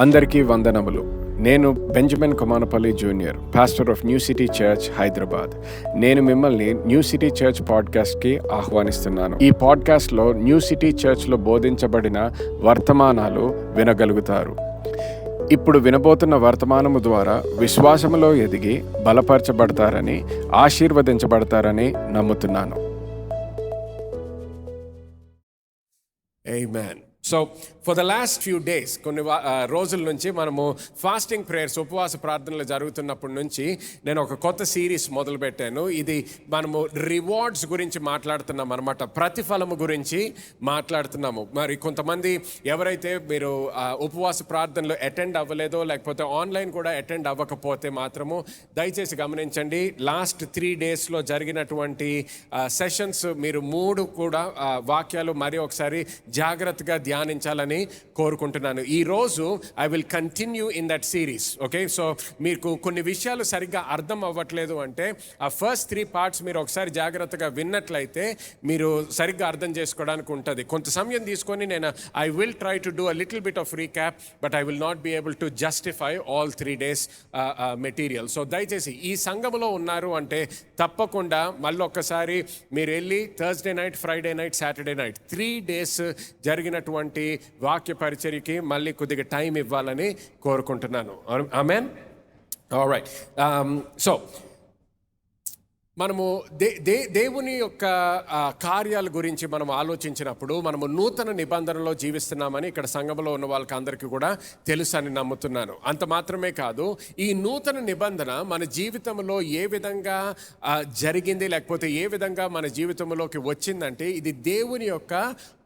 అందరికీ వందనములు. నేను Benjamin Komanapalli junior, pastor of new city church, Hyderabad. నేను మిమ్మల్ని న్యూ సిటీ చర్చ్ పాడ్కాస్ట్కి ఆహ్వానిస్తున్నాను. ఈ పాడ్కాస్ట్లో న్యూ సిటీ చర్చ్లో బోధించబడిన వర్తమానాలు వినగలుగుతారు. ఇప్పుడు వినబోతున్న వర్తమానము ద్వారా విశ్వాసములో ఎదిగి బలపరచబడతారని, ఆశీర్వదించబడతారని నమ్ముతున్నాను. Amen. So for the last few days, కొన్ని రోజుల నుంచి మనము ఫాస్టింగ్ ప్రేయర్స్, ఉపవాస ప్రార్థనలు జరుగుతున్నప్పటి నుంచి నేను ఒక కొత్త సిరీస్ మొదలుపెట్టాను. ఇది మనము రివార్డ్స్ గురించి మాట్లాడుతున్నాం అనమాట, ప్రతిఫలము గురించి మాట్లాడుతున్నాము. మరి కొంతమంది ఎవరైతే మీరు ఉపవాస ప్రార్థనలు అటెండ్ అవ్వలేదో, లేకపోతే ఆన్లైన్ కూడా అటెండ్ అవ్వకపోతే మాత్రము దయచేసి గమనించండి. లాస్ట్ 3 డేస్లో జరిగినటువంటి సెషన్స్ మీరు 3 కూడా వాక్యాలు మరి ఒకసారి జాగ్రత్తగా ధ్యానించాలని కోరుకుంటున్నాను. ఈరోజు I will continue in that series. Okay, so మీకు కొన్ని విషయాలు సరిగ్గా అర్థం అవ్వట్లేదు అంటే ఆ ఫస్ట్ 3 పార్ట్స్ మీరు ఒకసారి జాగ్రత్తగా విన్నట్లయితే మీరు సరిగ్గా అర్థం చేసుకోవడానికి ఉంటుంది. కొంత సమయం తీసుకొని నేను I will try to do a little bit of recap, but I will not be able to justify all 3 days material. So దయచేసి ఈ సంఘములో ఉన్నారు అంటే తప్పకుండా మళ్ళీ ఒక్కసారి మీరు వెళ్ళి Thursday night, Friday night, Saturday night 3 days జరిగినటువంటి వాక్య పరిచర్యకి మళ్ళీ కొద్దిగా టైం ఇవ్వాలని కోరుకుంటున్నాను. ఆమేన్. ఆల్రైట్. సో మనము దేవుని యొక్క కార్యాల గురించి మనం ఆలోచించినప్పుడు మనము నూతన నిబంధనలో జీవిస్తున్నామని ఇక్కడ సంఘంలో ఉన్న వాళ్ళకి అందరికీ కూడా తెలుసు అని నమ్ముతున్నాను. అంత మాత్రమే కాదు, ఈ నూతన నిబంధన మన జీవితంలో ఏ విధంగా జరిగింది, లేకపోతే ఏ విధంగా మన జీవితంలోకి వచ్చిందంటే ఇది దేవుని యొక్క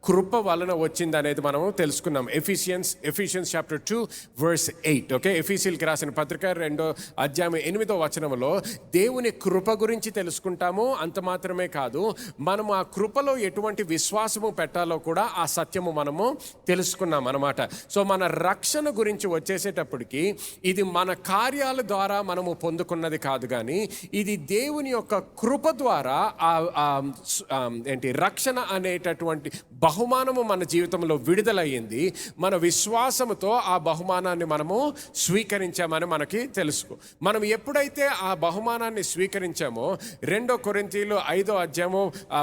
కృప వలన వచ్చింది అనేది మనము తెలుసుకున్నాం. Ephesians chapter 2 verse 8. ఓకే, ఎఫీసీయులకు రాసిన పత్రిక 2వ అధ్యాయం 8వ వచనంలో దేవుని కృప గురించి తెలుసుకుంటాము. అంత మాత్రమే కాదు, మనము ఆ కృపలో ఎటువంటి విశ్వాసము పెట్టాలో కూడా ఆ సత్యము మనము తెలుసుకున్నాం అన్నమాట. సో మన రక్షణ గురించి వచ్చేసేటప్పటికి ఇది మన కార్యాల ద్వారా మనము పొందుకున్నది కాదు, కానీ ఇది దేవుని యొక్క కృప ద్వారా రక్షణ అనేటటువంటి బహుమానము మన జీవితంలో విడుదలయ్యింది. మన విశ్వాసముతో ఆ బహుమానాన్ని మనము స్వీకరించామని మనకి తెలుసు. మనం ఎప్పుడైతే ఆ బహుమానాన్ని స్వీకరించామో 2 కొరింథీయులు 5వ అధ్యాయము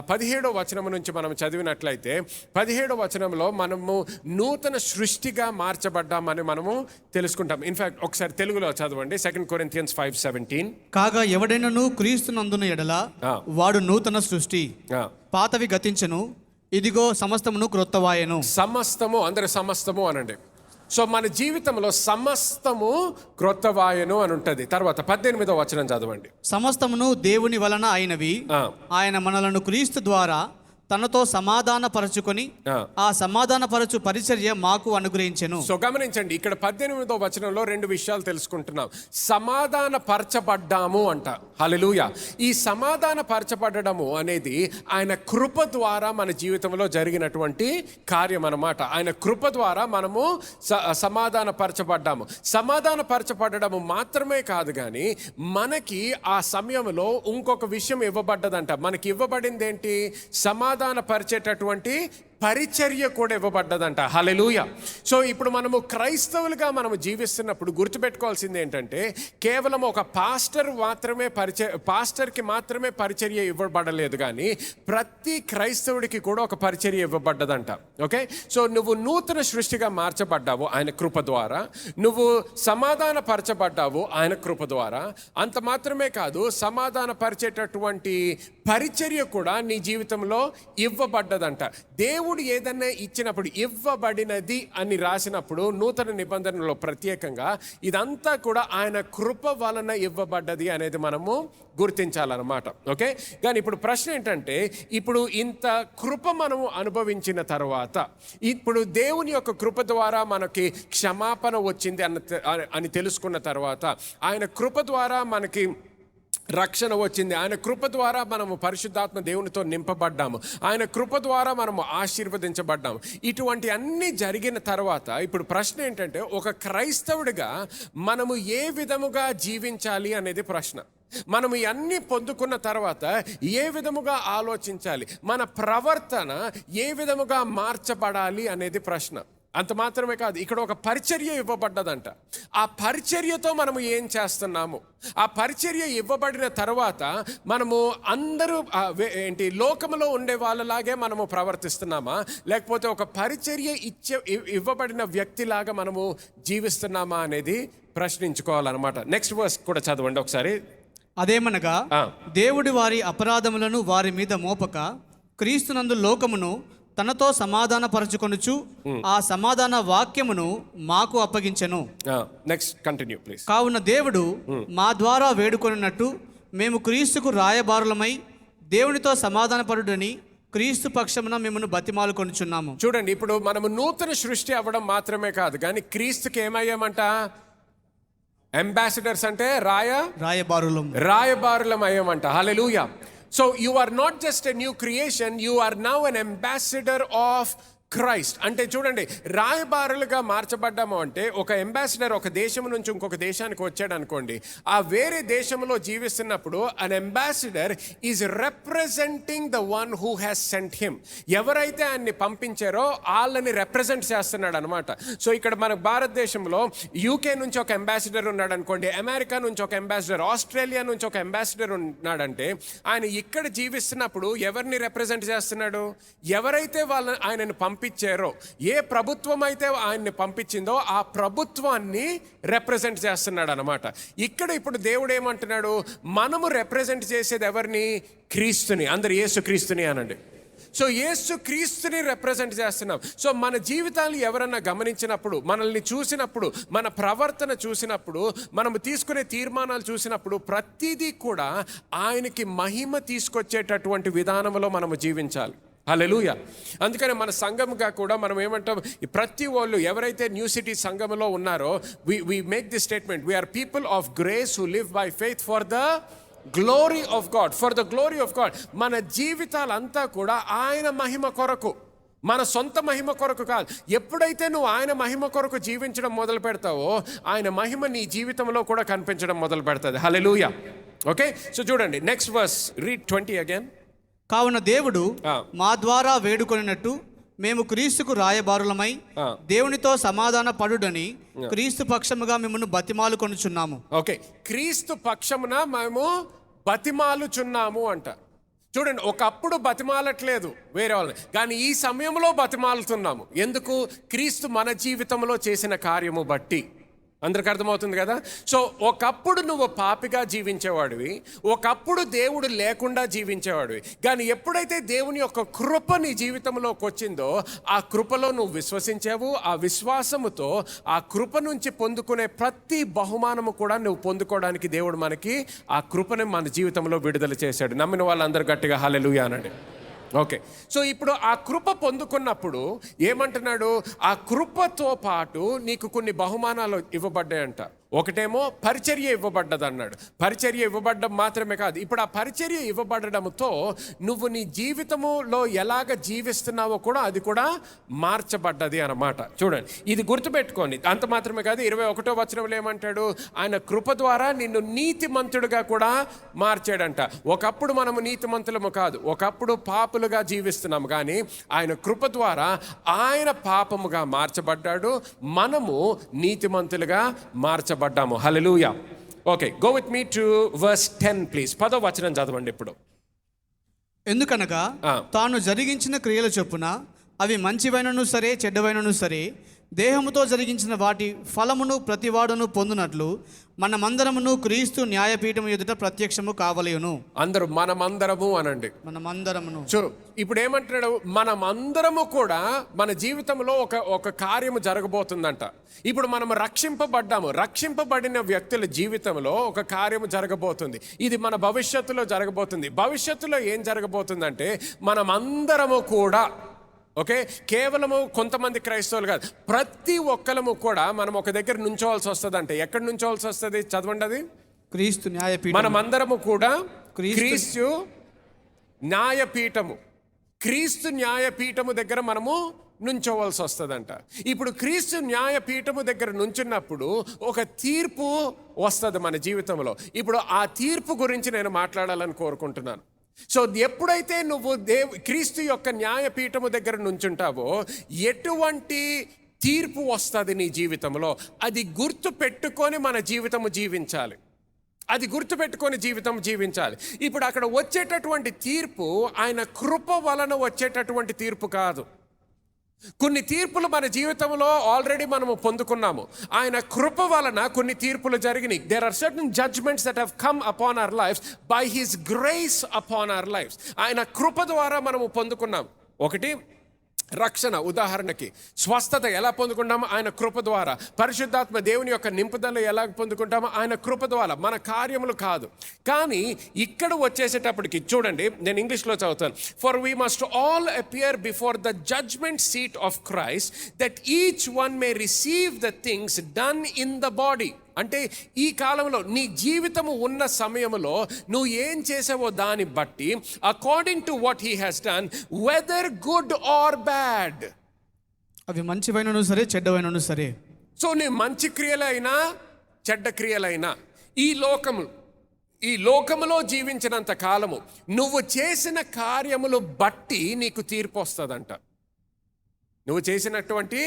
17వ వచనం నుంచి మనం చదివినట్లయితే 17వ వచనంలో మనము నూతన సృష్టిగా మార్చబడ్డామని మనము తెలుసుకుంటాం. ఇన్ఫాక్ట్ ఒకసారి తెలుగులో చదవండి. 2 Corinthians 5:17. కాగా ఎవడైనను క్రీస్తునందున ఎడల వాడు నూతన సృష్టి, పాతవి గతించెను, ఇదిగో సమస్తమును క్రొత్తవాయెను. సమస్తము, అందరూ సమస్తము అనండి. సో మన జీవితంలో సమస్తము క్రొత్తవాయెను అని ఉంటుంది. తర్వాత 18వ వచనం చదవండి. సమస్తమును దేవుని వలన అయినవి, ఆయన మనలను క్రీస్తు ద్వారా తనతో సమాధానపరచుకొని ఆ సమాధానపరచు పరిచర్య మాకు అనుగ్రహించెను. సో గమనించండి, ఇక్కడ 18వ వచనంలో 2 విషయాలు తెలుసుకుంటున్నాం. సమాధానపరచబడ్డాము అంట. హల్లెలూయా. ఈ సమాధానపరచబడము అనేది ఆయన కృప ద్వారా మన జీవితంలో జరిగినటువంటి కార్యం అన్నమాట. ఆయన కృప ద్వారా మనము సమాధానపరచబడ్డాము. సమాధానపరచబడము మాత్రమే కాదు, కానీ మనకి ఆ సమయంలో ఇంకొక విషయం ఇవ్వబడ్డదంట. మనకి ఇవ్వబడింది ఏంటి? సమాధానపరిచేటటువంటి పరిచర్య కూడా ఇవ్వబడ్డదంట. హల్లెలూయా. సో ఇప్పుడు మనము క్రైస్తవులుగా మనము జీవిస్తున్నప్పుడు గుర్తుపెట్టుకోవాల్సింది ఏంటంటే కేవలం ఒక పాస్టర్కి మాత్రమే పరిచర్య ఇవ్వబడలేదు, కానీ ప్రతి క్రైస్తవుడికి కూడా ఒక పరిచర్య ఇవ్వబడ్డదంట. ఓకే, సో నువ్వు నూతన సృష్టిగా మార్చబడ్డావు ఆయన కృప ద్వారా, నువ్వు సమాధానపరచబడ్డావు ఆయన కృప ద్వారా. అంత మాత్రమే కాదు, సమాధానపరిచేటటువంటి పరిచర్య కూడా నీ జీవితంలో ఇవ్వబడ్డదంట. దేవుడు ఏదన్నా ఇచ్చినప్పుడు ఇవ్వబడినది అని రాసినప్పుడు నూతన నిబంధనలో ప్రత్యేకంగా ఇదంతా కూడా ఆయన కృప వలన ఇవ్వబడ్డది అనేది మనము గుర్తించాలన్నమాట. ఓకే, కానీ ఇప్పుడు ప్రశ్న ఏంటంటే, ఇప్పుడు ఇంత కృప మనము అనుభవించిన తర్వాత, ఇప్పుడు దేవుని యొక్క కృప ద్వారా మనకి క్షమాపణ వచ్చింది అని తెలుసుకున్న తర్వాత, ఆయన కృప ద్వారా మనకి రక్షణ వచ్చింది, ఆయన కృప ద్వారా మనము పరిశుద్ధాత్మ దేవునితో నింపబడ్డాము, ఆయన కృప ద్వారా మనము ఆశీర్వదించబడ్డాము. ఇటువంటి అన్నీ జరిగిన తర్వాత ఇప్పుడు ప్రశ్న ఏంటంటే, ఒక క్రైస్తవుడిగా మనము ఏ విధముగా జీవించాలి అనేది ప్రశ్న. మనం ఇవన్నీ పొందుకున్న తర్వాత ఏ విధముగా ఆలోచించాలి, మన ప్రవర్తన ఏ విధముగా మార్చబడాలి అనేది ప్రశ్న. అంత మాత్రమే కాదు, ఇక్కడ ఒక పరిచర్య ఇవ్వబడ్డదంట. ఆ పరిచర్యతో మనము ఏం చేస్తున్నాము, ఆ పరిచర్య ఇవ్వబడిన తర్వాత మనము అందరూ లోకములో ఉండే వాళ్ళలాగే మనము ప్రవర్తిస్తున్నామా, లేకపోతే ఒక పరిచర్య ఇవ్వబడిన వ్యక్తిలాగా మనము జీవిస్తున్నామా అనేది ప్రశ్నించుకోవాలన్నమాట. నెక్స్ట్ వర్స్ కూడా చదవండి ఒకసారి. అదేమనగా దేవుడి వారి అపరాధములను వారి మీద మోపక క్రీస్తునందు లోకమును తనతో సమాధానపరచుకొనుచు ఆ సమాధాన వాక్యమును మాకు అప్పగించెను. Next continue please. కావున దేవుడు మా ద్వారా వేడుకొనినట్టు మేము క్రీస్తుకు రాయబారులమై దేవునితో సమాధానపరుడని క్రీస్తు పక్షమున మిమ్మల్ని బతిమాలు కొనుచున్నాము. చూడండి, ఇప్పుడు మనము నూతన సృష్టి అవ్వడం మాత్రమే కాదు, కానీ క్రీస్తుకి ఏమయ్యామంట? అంబాసిడర్స్ అంటే రాయబారులం అయ్యామంట. హల్లెలూయా. So you are not just a new creation, you are now an ambassador of Christ. అంటే చూడండి, రాయబారులుగా మార్చబడ్డాము అంటే ఒక అంబాసిడర్ ఒక దేశం నుంచి ఇంకొక దేశానికి వచ్చాడు అనుకోండి, ఆ వేరే దేశంలో జీవిస్తున్నప్పుడు an ambassador is representing the one who has sent him. ఎవరైతే ఆయన్ని పంపించారో వాళ్ళని రిప్రజెంట్ చేస్తున్నాడు అనమాట. సో ఇక్కడ మన భారతదేశంలో యూకే నుంచి ఒక అంబాసిడర్ ఉన్నాడు అనుకోండి, అమెరికా నుంచి ఒక అంబాసిడర్, ఆస్ట్రేలియా నుంచి ఒక అంబాసిడర్ ఉన్నాడంటే ఆయన ఇక్కడ జీవిస్తున్నప్పుడు ఎవరిని రిప్రజెంట్ చేస్తున్నాడు? ఎవరైతే ఆయనను పంపించారో, ఏ ప్రభుత్వం అయితే ఆయన్ని పంపించిందో ఆ ప్రభుత్వాన్ని రిప్రజెంట్ చేస్తున్నాడు అనమాట. ఇక్కడ ఇప్పుడు దేవుడు ఏమంటున్నాడు? మనము రిప్రజెంట్ చేసేది ఎవరిని? క్రీస్తుని. అందరు యేసు క్రీస్తుని అనండి. సో యేసు క్రీస్తుని రిప్రజెంట్ చేస్తున్నాం. సో మన జీవితాలు ఎవరన్నా గమనించినప్పుడు, మనల్ని చూసినప్పుడు, మన ప్రవర్తన చూసినప్పుడు, మనము తీసుకునే తీర్మానాలు చూసినప్పుడు ప్రతిదీ కూడా ఆయనకి మహిమ తీసుకొచ్చేటటువంటి విధానంలో మనము జీవించాలి. హల్లెలూయా. అందుకని మన సంఘంగా కూడా మనం ఏమంటాం, ప్రతి వాళ్ళు ఎవరైతే న్యూ సిటీ సంఘంలో ఉన్నారో we make this statement, we are people of grace who live by faith for the glory of God, for the glory of God. మన జీవితాలంతా కూడా ఆయన మహిమ కొరకు, మన సొంత మహిమ కొరకు కాదు. ఎప్పుడైతే నువ్వు ఆయన మహిమ కొరకు జీవించడం మొదలు పెడతావో ఆయన మహిమ నీ జీవితంలో కూడా కనిపించడం మొదలు పెడుతుంది. హల్లెలూయా. ఓకే, సో చూడండి నెక్స్ట్ వర్స్, రీడ్ 20 అగైన్. కావున దేవుడు మా ద్వారా వేడుకొనినట్టు మేము క్రీస్తుకు రాయబారులమై దేవునితో సమాధాన పడుడని క్రీస్తు పక్షముగా మిమ్మల్ని బతిమాలు కొనుచున్నాము. ఓకే, క్రీస్తు పక్షమున మేము బతిమాలుచున్నాము అంట. చూడండి, ఒకప్పుడు బతిమాలట్లేదు వేరే వాళ్ళని, కానీ ఈ సమయంలో బతిమాలుతున్నాము. ఎందుకు? క్రీస్తు మన జీవితంలో చేసిన కార్యము బట్టి. అందరికి అర్థమవుతుంది కదా? సో ఒకప్పుడు నువ్వు పాపిగా జీవించేవాడివి, ఒకప్పుడు దేవుడు లేకుండా జీవించేవాడివి, కానీ ఎప్పుడైతే దేవుని యొక్క కృప నీ జీవితంలోకి వచ్చిందో ఆ కృపలో నువ్వు విశ్వసించావు. ఆ విశ్వాసముతో ఆ కృప నుంచి పొందుకునే ప్రతి బహుమానము కూడా నువ్వు పొందుకోవడానికి దేవుడు మనకి ఆ కృపని మన జీవితంలో విడుదల చేశాడు. నమ్మిన వాళ్ళందరూ గట్టిగా హల్లెలూయా అనండి. ఓకే, సో ఇప్పుడు ఆ కృప పొందుకున్నప్పుడు ఏమంటున్నాడు? ఆ కృపతో పాటు నీకు కొన్ని బహుమానాలు ఇవ్వబడ్డాయంట. ఒకటేమో పరిచర్య ఇవ్వబడ్డది అన్నాడు. పరిచర్య ఇవ్వబడ్డం మాత్రమే కాదు, ఇప్పుడు ఆ పరిచర్య ఇవ్వబడడంతో నువ్వు నీ జీవితంలో ఎలాగ జీవిస్తున్నావో కూడా అది కూడా మార్చబడ్డది అన్నమాట. చూడండి, ఇది గుర్తుపెట్టుకోండి. అంత మాత్రమే కాదు, 21వ వచనంలో ఏమంటాడు? ఆయన కృప ద్వారా నిన్ను నీతిమంతుడుగా కూడా మార్చాడంట. ఒకప్పుడు మనము నీతిమంతులము కాదు, ఒకప్పుడు పాపులుగా జీవిస్తున్నాము, కానీ ఆయన కృప ద్వారా ఆయన పాపముగా మార్చబడ్డాడు, మనము నీతిమంతులుగా మార్చబడ్డాము. Hallelujah. Okay, go with me to verse 10 please. 10వ వచనం చదవండి ఇప్పుడు. ఎందుకనగా తాను జరిగించిన క్రియల చొప్పున అవి మంచివైనను సరే చెడ్డవైనను సరే దేహముతో జరిగించిన వాటి ఫలమును ప్రతివాడును పొందునట్లు మనమందరమును క్రీస్తు న్యాయపీఠము ఎదుట ప్రత్యక్షము కావలేను. అందరూ మనమందరము అనండి. మనమందరమును. చూడు, ఇప్పుడు ఏమంటున్నాడు? మనమందరము కూడా మన జీవితంలో ఒక కార్యము జరగబోతుందంట. ఇప్పుడు మనం రక్షింపబడ్డాము, రక్షింపబడిన వ్యక్తుల జీవితంలో ఒక కార్యము జరగబోతుంది. ఇది మన భవిష్యత్తులో జరగబోతుంది. భవిష్యత్తులో ఏం జరగబోతుందంటే మనమందరము కూడా, ఓకే, కేవలము కొంతమంది క్రైస్తవులు కాదు, ప్రతి ఒక్కరము కూడా మనం ఒక దగ్గర నుంచోవాల్సి వస్తుంది. అంటే ఎక్కడ నుంచోవాల్సి వస్తుంది? చదవండి అది. క్రీస్తు న్యాయపీఠం. మనమందరము కూడా క్రీస్తు న్యాయపీఠము, క్రీస్తు న్యాయపీఠము దగ్గర మనము నుంచోవాల్సి వస్తుందంట. ఇప్పుడు క్రీస్తు న్యాయపీఠము దగ్గర నుంచున్నప్పుడు ఒక తీర్పు వస్తుంది మన జీవితంలో. ఇప్పుడు ఆ తీర్పు గురించి నేను మాట్లాడాలని కోరుకుంటున్నాను. సో ఎప్పుడైతే నువ్వు క్రీస్తు యొక్క న్యాయపీఠము దగ్గర నుంచుంటావో ఎటువంటి తీర్పు వస్తుంది నీ జీవితంలో. అది గుర్తు పెట్టుకొని మన జీవితము జీవించాలి. అది గుర్తుపెట్టుకొని జీవితం జీవించాలి. ఇప్పుడు అక్కడ వచ్చేటటువంటి తీర్పు ఆయన కృప వలన వచ్చేటటువంటి తీర్పు కాదు. కొన్ని తీర్పులు మన జీవితంలో ఆల్రెడీ మనము పొందుకున్నాము. ఆయన కృప వలన కొన్ని తీర్పులు జరిగినాయి. There are certain judgements that have come upon our lives by his grace upon our lives. ఆయన కృప ద్వారా మనము పొందుకున్నాం. ఒకటి రక్షణ, ఉదాహరణకి స్వస్థత ఎలా పొందుకుంటామో ఆయన కృప ద్వారా. పరిశుద్ధాత్మ దేవుని యొక్క నింపుదల ఎలా పొందుకుంటామో ఆయన కృప ద్వారా, మన కార్యములు కాదు. కానీ ఇక్కడ వచ్చేసేటప్పటికి చూడండి, నేను ఇంగ్లీష్లో చదువుతాను. For we must all appear before the judgement seat of Christ that each one may receive the things done in the body. అంటే ఈ కాలంలో నీ జీవితము ఉన్న సమయంలో నువ్వు ఏం చేసావో దాన్ని బట్టి, according to what he has done, whether good or bad, అవి మంచివైనను సరే చెడ్డవైనను సరే. సో నీ మంచి క్రియలైనా చెడ్డ క్రియలైనా ఈ లోకములో జీవించినంత కాలము నువ్వు చేసిన కార్యములు బట్టి నీకు తీర్పు వస్తుందంట. నువ్వు చేసినటువంటి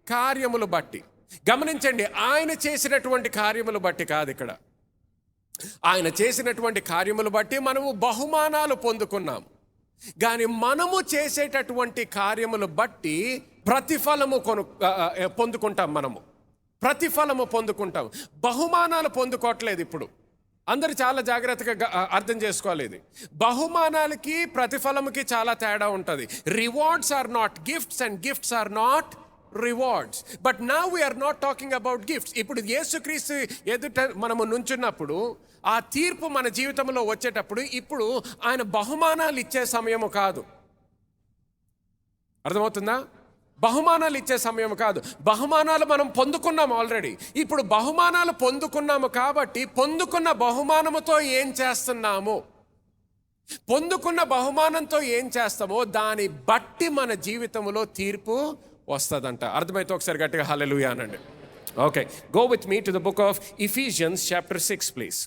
కార్యములు బట్టి. గమనించండి, ఆయన చేసినటువంటి కార్యములు బట్టి కాదు. ఇక్కడ ఆయన చేసినటువంటి కార్యములు బట్టి మనము బహుమానాలు పొందుకున్నాము. కానీ మనము చేసేటటువంటి కార్యములు బట్టి ప్రతిఫలము పొందుకుంటాం. మనము ప్రతిఫలము పొందుకుంటాం, బహుమానాలు పొందుకోవట్లేదు. ఇప్పుడు అందరూ చాలా జాగ్రత్తగా అర్థం చేసుకోవాలి. ఇది బహుమానాలకి ప్రతిఫలముకి చాలా తేడా ఉంటుంది. Rewards are not gifts and gifts are not rewards. But now we are not talking about gifts. ఇప్పుడు యేసుక్రీస్తు ఎదుట మనము నుంచున్నప్పుడు, ఆ తీర్పు మన జీవితంలో వచ్చేటప్పుడు ఇప్పుడు ఆయన బహుమానాలు ఇచ్చే సమయము కాదు. అర్థమవుతుందా? బహుమానాలు ఇచ్చే సమయం కాదు. బహుమానాలు మనం పొందుకున్నాము ఆల్రెడీ. ఇప్పుడు బహుమానాలు పొందుకున్నాము కాబట్టి పొందుకున్న బహుమానముతో ఏం చేస్తున్నాము, పొందుకున్న బహుమానంతో ఏం చేస్తామో దాన్ని బట్టి మన జీవితంలో తీర్పు వస్తుందంట. అర్థమైతే ఒకసారి గట్టిగా హల్లెలూయా అనండి. Okay, go with me to the book of Ephesians chapter 6 please.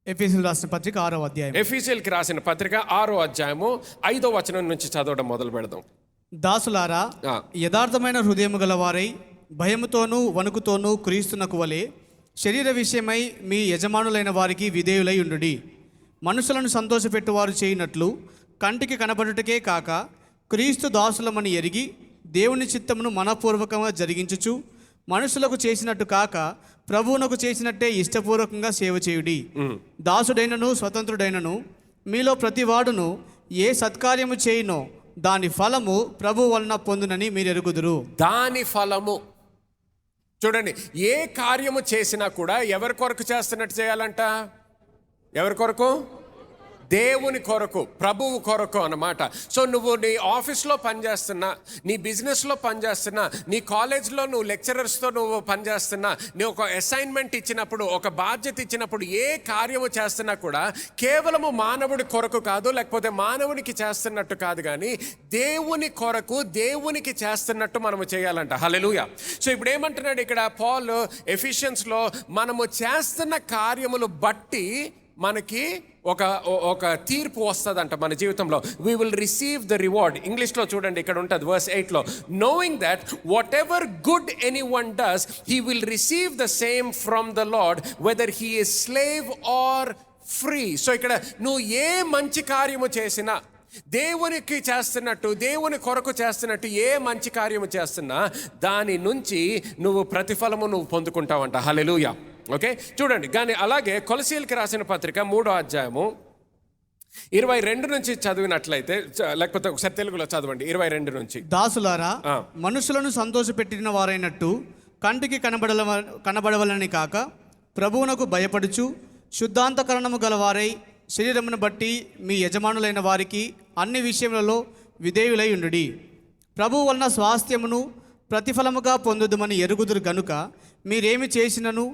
ఎఫెసీయులకు రాసిన పత్రిక 6వ అధ్యాయం. ఎఫెసీయులకు రాసిన పత్రిక 6వ అధ్యాయము 5వ వచనం నుంచి చదవడం మొదలు పెడదాం. దాసులారా, యథార్థమైన హృదయము గలవారై భయముతోనూ వణుకుతోనూ క్రీస్తునకు వలె శరీర విషయమై మీ యజమానులైన వారికి విధేయులై ఉండుడి. మనుషులను సంతోషపెట్టువారు చేయనట్లు కంటికి కనబడుటకే కాక క్రీస్తు దాసులమని ఎరిగి దేవుని చిత్తమును మనపూర్వకంగా జరిగించుచు మనుషులకు చేసినట్టు కాక ప్రభువునకు చేసినట్టే ఇష్టపూర్వకంగా సేవ చేయుడి. దాసుడైనను స్వతంత్రుడైనను మీలో ప్రతివాడును ఏ సత్కార్యము చేయునో దాని ఫలము ప్రభు వలన పొందునని మీరు ఎరుగుదురు. దాని ఫలము చూడండి, ఏ కార్యము చేసినా కూడా ఎవరి కొరకు చేస్తున్నట్టు చేయాలంట? ఎవరి కొరకు? దేవుని కొరకు, ప్రభువు కొరకు అన్నమాట. సో నువ్వు నీ ఆఫీస్లో పనిచేస్తున్నా, నీ బిజినెస్లో పనిచేస్తున్నా, నీ కాలేజ్లో నువ్వు లెక్చరర్స్తో నువ్వు పనిచేస్తున్నా, నీ ఒక అసైన్మెంట్ ఇచ్చినప్పుడు, ఒక బాధ్యత ఇచ్చినప్పుడు, ఏ కార్యము చేస్తున్నా కూడా కేవలము మానవుడి కొరకు కాదు, లేకపోతే మానవునికి చేస్తున్నట్టు కాదు, కానీ దేవుని కొరకు, దేవునికి చేస్తున్నట్టు మనము చేయాలంట. హల్లెలూయా. సో ఇప్పుడు ఏమంటున్నాడు ఇక్కడ పాల్ ఎఫెసియన్స్లో, మనము చేస్తున్న కార్యములు బట్టి మనకి ఒక తీర్పు వస్తుందంట మన జీవితంలో. We will receive the reward. ఇంగ్లీష్లో చూడండి, ఇక్కడ ఉంటుంది వర్స్ 8లో, knowing that whatever good anyone does he will receive the same from the Lord whether he is slave or free. So ఇక్కడ నువ్వు ఏ మంచి కార్యము చేసినా, దేవునికి చేస్తున్నట్టు, దేవుని కొరకు చేస్తున్నట్టు ఏ మంచి కార్యము చేస్తున్నా దాని నుంచి నువ్వు ప్రతిఫలము నువ్వు పొందుకుంటావంట. హల్లెలూయా. ఓకే, చూడండి. కానీ అలాగే కొలసీయులకు రాసిన పత్రిక 3వ అధ్యాయము 22 నుంచి చదివినట్లయితే, లేకపోతే ఒకసారి తెలుగులో చదవండి 22 నుంచి. దాసులారా, మనుషులను సంతోషపెట్టిన వారైనట్టు కంటికి కనబడవలని కాక ప్రభువునకు భయపడుచు శుద్ధాంతకరణము గలవారై శరీరమును బట్టి మీ యజమానులైన వారికి అన్ని విషయములలో విధేయులై ఉండుడి. ప్రభువు వలన స్వాస్థ్యమును ప్రతిఫలముగా పొందుదుమని ఎరుగుదురు గనుక మీరేమి చేసినను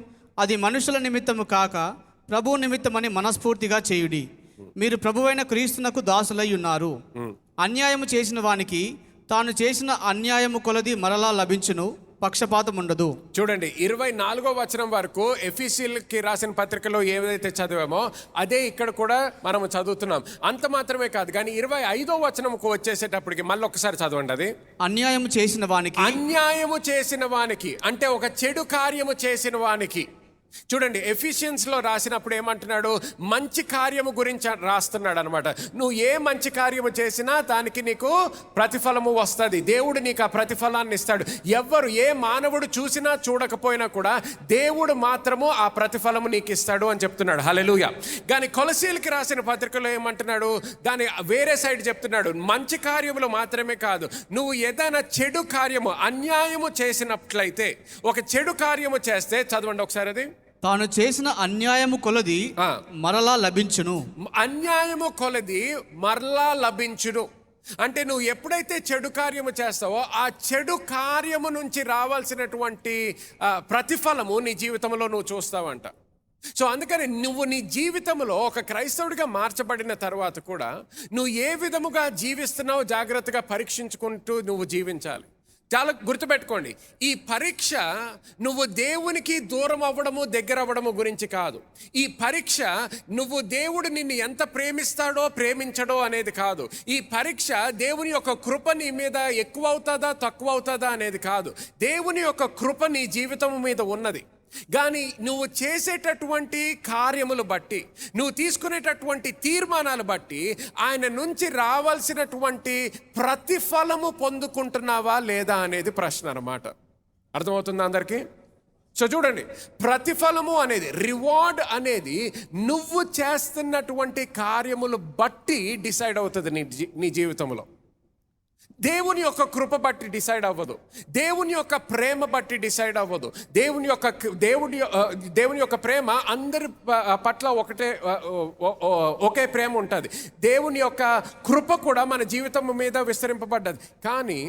అది మనుషుల నిమిత్తము కాక ప్రభువు నిమిత్తమని మనస్ఫూర్తిగా చేయుడి. మీరు ప్రభువైన క్రీస్తునకు దాసులై ఉన్నారు. అన్యాయము చేసిన వానికి తాను చేసిన అన్యాయము కొలది మరలా లభించును. పక్షపాతం ఉండదు. చూడండి 24వ వచనం వరకు ఎఫీసీయులకి రాసిన పత్రికలో ఏదైతే చదివామో అదే ఇక్కడ కూడా మనం చదువుతున్నాం. అంత మాత్రమే కాదు కానీ 25వ వచనంకు వచ్చేసేటప్పటికి మళ్ళీ ఒకసారి చదవండి. అది అన్యాయము చేసిన వానికి అంటే ఒక చెడు కార్యము చేసిన వానికి. చూడండి ఎఫిషియన్స్లో రాసినప్పుడు ఏమంటున్నాడు, మంచి కార్యము గురించి రాస్తున్నాడు అనమాట. నువ్వు ఏ మంచి కార్యము చేసినా దానికి నీకు ప్రతిఫలము వస్తుంది. దేవుడు నీకు ఆ ప్రతిఫలాన్ని ఇస్తాడు. ఎవ్వరు ఏ మానవుడు చూసినా చూడకపోయినా కూడా దేవుడు మాత్రము ఆ ప్రతిఫలము నీకు ఇస్తాడు అని చెప్తున్నాడు. హల్లెలూయా. కానీ కొలసీలకి రాసిన పత్రికలో ఏమంటున్నాడు, దాని వేరే సైడ్ చెప్తున్నాడు. మంచి కార్యములు మాత్రమే కాదు, నువ్వు ఏదైనా చెడు కార్యము అన్యాయము చేసినట్లయితే, ఒక చెడు కార్యము చేస్తే చదవండి ఒకసారి అది. తాను చేసిన అన్యాయము కొలది మరలా లభించును. అన్యాయము కొలది మరలా లభించును అంటే నువ్వు ఎప్పుడైతే చెడు కార్యము చేస్తావో ఆ చెడు కార్యము నుంచి రావాల్సినటువంటి ప్రతిఫలము నీ జీవితంలో నువ్వు చూస్తావంట. సో అందుకని నువ్వు నీ జీవితంలో ఒక క్రైస్తవుడిగా మార్చబడిన తర్వాత కూడా నువ్వు ఏ విధముగా జీవిస్తున్నావో జాగ్రత్తగా పరీక్షించుకుంటూ నువ్వు జీవించాలి. చాలా గుర్తుపెట్టుకోండి, ఈ పరీక్ష నువ్వు దేవునికి దూరం అవ్వడము దగ్గర అవ్వడము గురించి కాదు. ఈ పరీక్ష నువ్వు దేవుడు నిన్ను ఎంత ప్రేమిస్తాడో ప్రేమించడో అనేది కాదు. ఈ పరీక్ష దేవుని యొక్క కృప నీ మీద ఎక్కువ అవుతుందా తక్కువ అవుతుందా అనేది కాదు. దేవుని యొక్క కృప నీ జీవితం మీద ఉన్నది. కానీ నువ్వు చేసేటటువంటి కార్యములు బట్టి, నువ్వు తీసుకునేటటువంటి తీర్మానాలు బట్టి ఆయన నుంచి రావాల్సినటువంటి ప్రతిఫలము పొందుకుంటున్నావా లేదా అనేది ప్రశ్న అన్నమాట. అర్థమవుతుందా అందరికీ? సో చూడండి, ప్రతిఫలము అనేది, రివార్డ్ అనేది నువ్వు చేస్తున్నటువంటి కార్యములు బట్టి డిసైడ్ అవుతుంది నీ జీవితంలో. దేవుని యొక్క కృప బట్టి డిసైడ్ అవ్వదు. దేవుని యొక్క ప్రేమ బట్టి డిసైడ్ అవ్వదు. దేవుని యొక్క ప్రేమ అందరి పట్ల ఒకే ప్రేమ ఉంటుంది. దేవుని యొక్క కృప కూడా మన జీవితం మీద విస్తరింపబడ్డది. కానీ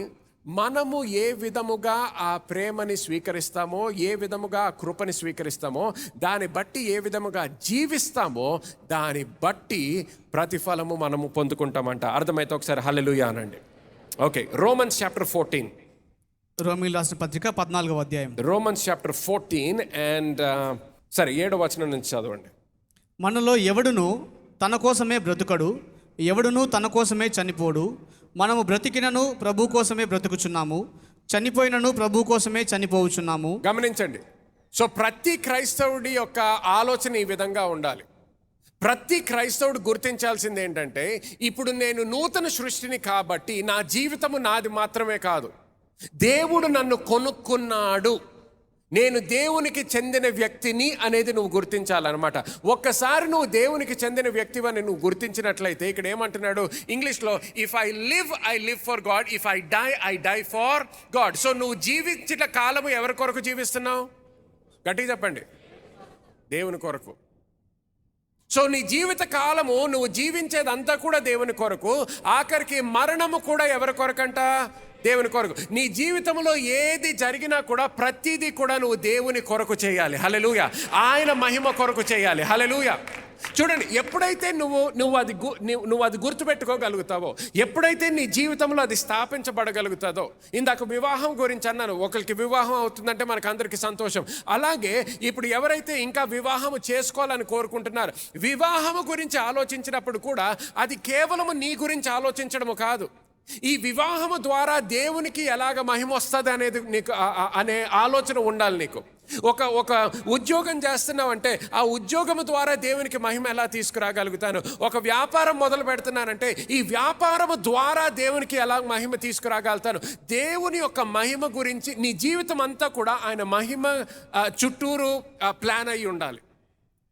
మనము ఏ విధముగా ఆ ప్రేమని స్వీకరిస్తామో, ఏ విధముగా ఆ కృపని స్వీకరిస్తామో, దాన్ని బట్టి ఏ విధముగా జీవిస్తామో దాన్ని బట్టి ప్రతిఫలము మనము పొందుకుంటామంట. అర్థమైతే ఒకసారి హల్లెలూయా అనండి. Okay, Romans chapter 14. రోమీయులకు రాసిన పత్రిక 14వ అధ్యాయం. రోమన్స్ చాప్టర్ 14 అండ్ 7వ వచనం నుంచి చదవండి. మనలో ఎవడును తన కోసమే బ్రతుకడు, ఎవడును తన కోసమే చనిపోడు. మనము బ్రతికినను ప్రభు కోసమే బ్రతుకుచున్నాము, చనిపోయినను ప్రభు కోసమే చనిపోవచ్చున్నాము. గమనించండి. సో ప్రతి క్రైస్తవుడి యొక్క ఆలోచన ఈ విధంగా ఉండాలి. ప్రతి క్రైస్తవుడు గుర్తించాల్సింది ఏంటంటే, ఇప్పుడు నేను నూతన సృష్టిని కాబట్టి నా జీవితము నాది మాత్రమే కాదు, దేవుడు నన్ను కొనుక్కున్నాడు, నేను దేవునికి చెందిన వ్యక్తిని అనేది నువ్వు గుర్తించాలన్నమాట. ఒక్కసారి నువ్వు దేవునికి చెందిన వ్యక్తివని నువ్వు గుర్తించినట్లయితే, ఇక్కడ ఏమంటున్నాడు ఇంగ్లీష్లో, if I live for God, if I die for God. So నువ్వు జీవించిన కాలము ఎవరి కొరకు జీవిస్తున్నావు? గట్టిగా చెప్పండి, దేవుని కొరకు. సో నీ జీవిత కాలము నువ్వు జీవించేదంతా కూడా దేవుని కొరకు. ఆఖరికి మరణము కూడా ఎవరి కొరకంట? దేవుని కొరకు. నీ జీవితంలో ఏది జరిగినా కూడా ప్రతిదీ కూడా నువ్వు దేవుని కొరకు చేయాలి. హల్లెలూయా. ఆయన మహిమ కొరకు చేయాలి. హల్లెలూయా. చూడండి, ఎప్పుడైతే నువ్వు అది గుర్తుపెట్టుకోగలుగుతావో, ఎప్పుడైతే నీ జీవితంలో అది స్థాపించబడగలుగుతుందో, ఇందాక వివాహం గురించి అన్నాను, ఒకరికి వివాహం అవుతుందంటే మనకు అందరికీ సంతోషం. అలాగే ఇప్పుడు ఎవరైతే ఇంకా వివాహం చేసుకోవాలని కోరుకుంటున్నారు, వివాహము గురించి ఆలోచించినప్పుడు కూడా అది కేవలం నీ గురించి ఆలోచించడము కాదు, ఈ వివాహము ద్వారా దేవునికి ఎలాగ మహిమ వస్తుంది అనేది నీకు అనే ఆలోచన ఉండాలి. నీకు ఒక ఉద్యోగం చేస్తున్నావంటే ఆ ఉద్యోగం ద్వారా దేవునికి మహిమ ఎలా తీసుకురాగలుగుతాను? ఒక వ్యాపారం మొదలు పెడుతున్నానంటే ఈ వ్యాపారం ద్వారా దేవునికి ఎలా మహిమ తీసుకురాగలుగుతాను? దేవుని యొక్క మహిమ గురించి నీ జీవితం అంతా కూడా ఆయన మహిమ చుట్టూరు ప్లాన్ అయ్యి ఉండాలి.